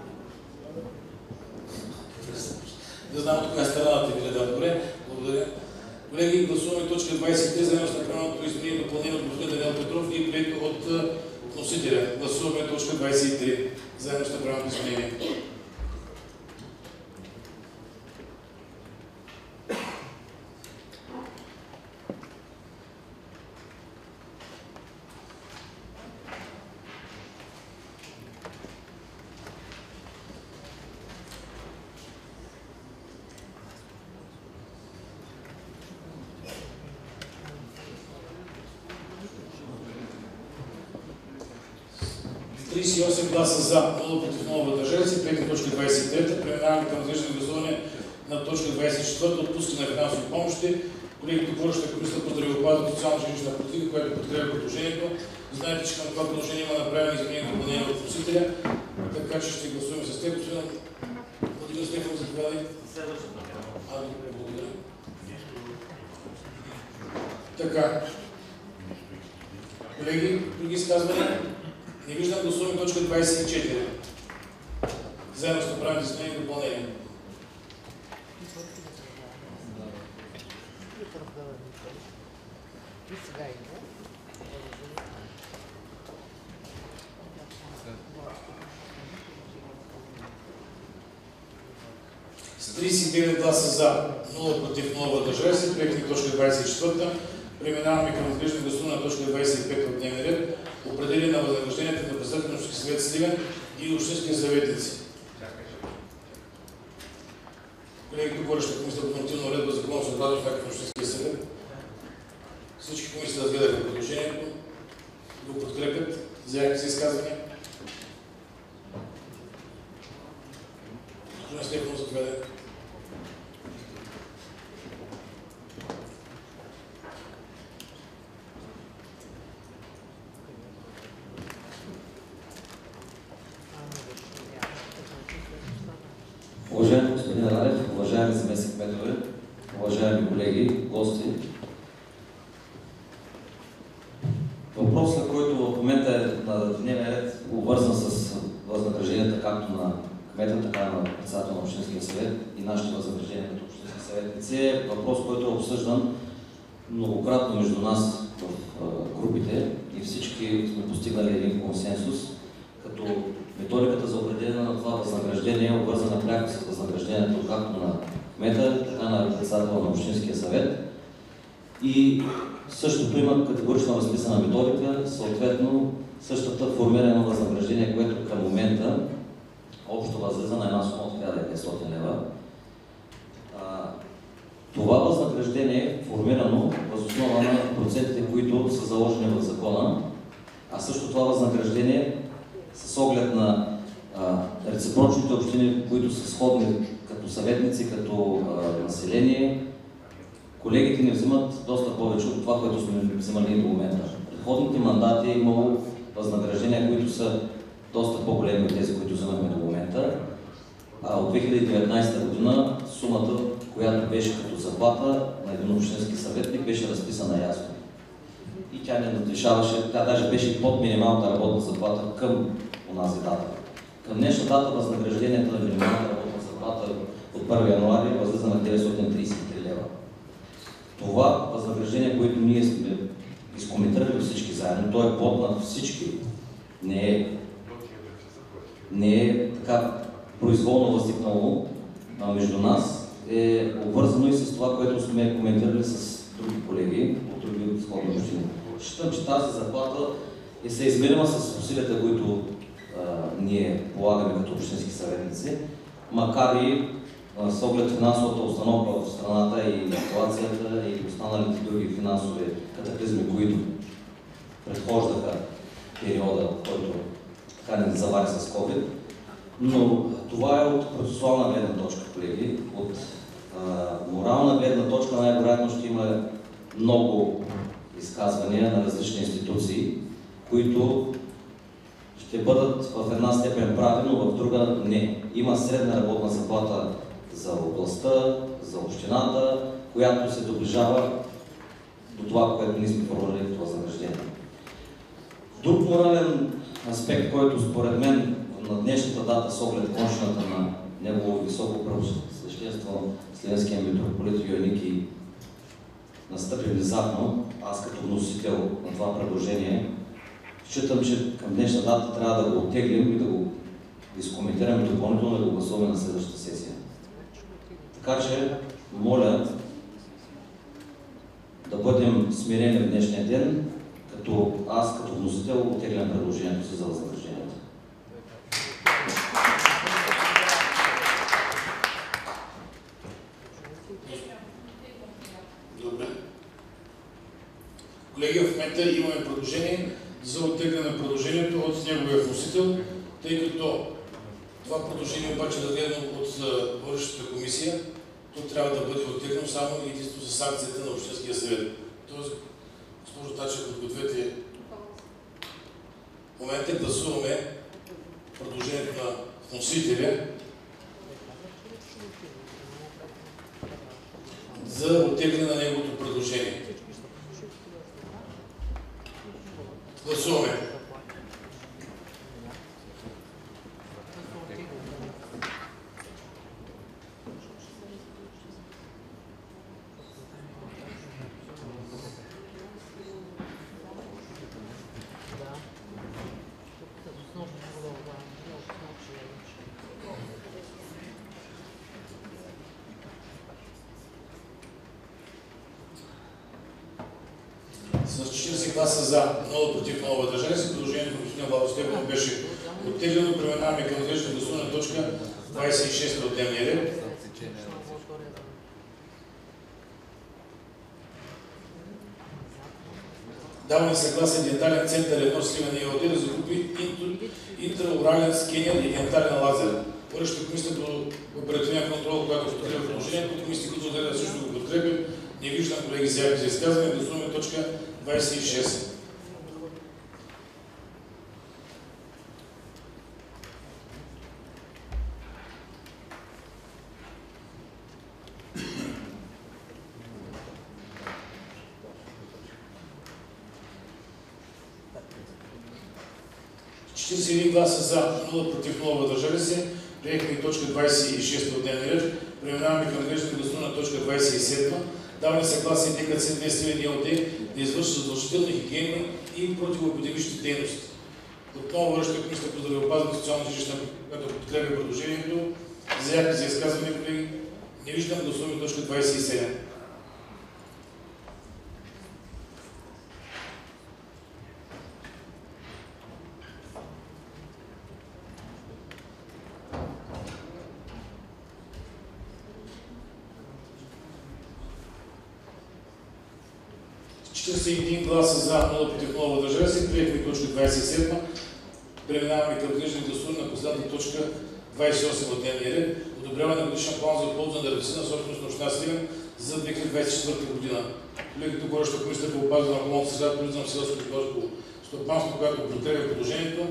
Да знам от коя страна те гледа. Добре, благодаря. Колеги, гласуваме точка 23, заедно с направеното изменение и допълнение от господин Даниел Петров и прието от носителя. Гласуваме точка 23, заедно с направеното изменение. Гласа за, 0 против, 0 въздържали се. Приети точка 23. Преминаваме към разглеждане гласуване на точка 24. Отпускане на финансови помощи. Колегите, водеща комисията по здравеопазване и социална жилищна политика, която подкрепя предложението. Знаете, че към това предложение има направени изменения и допълнения от вносителя, така че ще гласуваме с теб. Господин Стефанов, заповядай. Благодаря. Така. Колеги, други изказвания? Не виждам. Гласуваме точка 24. Заедно ще направим изменение и допълнение. С 39 гласа за, 0 против, 0 въздържали се. Приети точка 24. Преминаваме към разглеждане гласуване на точка 25 от дневния ред. Определение на възнагражденията на председателя на Общинския съвет Сливен и общинските съветници. Колеги, тук водеща комисията по нормативна уредба за законно съобразност на Общинския съвет. Всички комисии разгледаха предложението, го подкрепят. Заявки за изказвания. Господин Стефанов, заповядай. Уважаеми господин Радев, уважаеми заместник-кметове, уважаеми колеги, гости. Въпросът, който в момента е на дневен ред, обвързан с възнагражденията както на кмета, така на председател на Общинския съвет и нашите възнаграждения като общински съветници, е въпрос, който е обсъждан многократно между нас в групите и всички сме постигнали един консенсус, като методиката за определение на това възнаграждение е обвързана пряко с възнаграждението както на кмета, така на председател на Общинския съвет. И същото има категорично разписана методика, съответно същата формиране на възнаграждение, което към момента общо възлиза на една сума от 1500 лева. Това възнаграждение е формирано въз основа на процентите, които са заложени в закона, а също това възнаграждение с оглед на реципрочните общини, които са сходни като съветници, като население, колегите ни взимат доста повече от това, което сме взимали до момента. Предходните мандати е имало възнаграждения, които са доста по-големи от тези, които взимахме до момента. А от 2019 година сумата, която беше като заплата на един общински съветник, беше разписана ясно. И тя не надвишаваше, тя даже беше под минималната работна заплата към онази дата. Към днешна дата възнаграждението на минималната работна заплата от 1 януари възлиза на 933 лева. Това възнаграждение, което ние сме изкоментирали всички заедно, то е плод на всички. Не е така произволно възникнало между нас, е обвързано и с това, което сме коментирали с други колеги от други сходни общини. Считам, че тази заплата е съизмерима с усилията, които ние полагаме като общински съветници, макар и с оглед финансовата установка в страната и инфлацията и останалите други финансови катаклизми, които предхождаха периода, който така ни завари с COVID. Но това е от процесуална гледна точка, колеги. От морална гледна точка най-вероятно ще има много изказвания на различни институции, които ще бъдат в една степен прави, но в друга не. Има средна работна заплата за областта, за общината, която се доближава до това, което ние сме формулирали като възнаграждение. Друг морален аспект, който според мен на днешната дата с оглед кончината на негово високо превъзходителство Сливенския митрополит Йоанники настъпи внезапно, аз като вносител на това предложение, считам, че към днешна дата трябва да го оттеглим и да го изкоментираме допълнително и да го гласуваме на следващата сесия. Така че, моля да бъдем смирени в днешния ден, като аз като вносител оттеглям предложението си за възнаграждението. Добре. Колеги, в момента имаме предложение за оттегляне на предложението от неговия вносител, тъй като това предложение обаче е разгледано от водещата комисия, то трябва да бъде оттеглено само единствено с санкцията на Общинския съвет. Тоест, госпожо Тачев, подгответе в момента гласуваме предложението на вносителя за оттегляне на неговото предложение. Гласуваме. С 40 гласа за, 0 против, 0 въздържали се, предложението на господин Владо Стефанов беше оттеглено. Преминаваме към разглеждане гласуване точка 26 от дневния ред. Даваме съгласие Дентален център 1 Сливен ЕООД да закупи интраорален скенер и дентален лазер. Водещата комисия по оперативен контрол, която подкрепя предложението, комисията, които гледа също го подкрепят. Не виждам колеги заявки за изказване. Гласуваме точка 26. С 41 гласа за, 0 против, 0 въздържали се. Приехме точка 26 от дневния ред. Преминаваме към разглеждане гласуване на точка 27. Даваме съгласие ДКЦ Сливен ЕООД да извърши задължителни хигиенни и противоепидемични дейности. Отново връща комисията по здравеопазване и социална жилищна, която подкрепя предложението. Заявки за изказване, колеги. Не виждам, гласуваме точка 27. 41 гласа за, 0 против, 0 въздържали се. Приехме точка 27. Преминаваме към разглеждане и гласуване на последната точка 28 от дневния ред. Одобряване на годишен план за ползване на дървесина, собственост на община Сливен за 2024 година. Колегите говореща комисията по опазване на околната среда, туризъм, селско стопанство, която подкрепя предложението,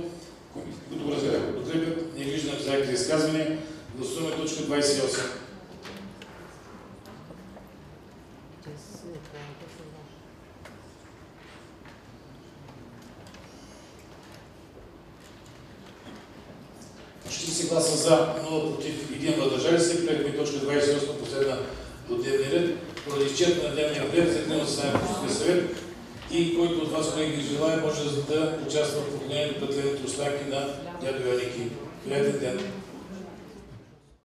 които го разгледаха, подкрепят, не виждам заявки за изказвания. Гласуваме точка 28. Ще се гласа за, 0 против, 1 въздържали се. Приехме точка 28, последна от дневния ред. Поради изчерпване на дневния ред, закривам заседанието на Общинския съвет и който от вас, колеги, желая, може да участва в поклонението на последните останки на дядо Йоники. Приятен ден!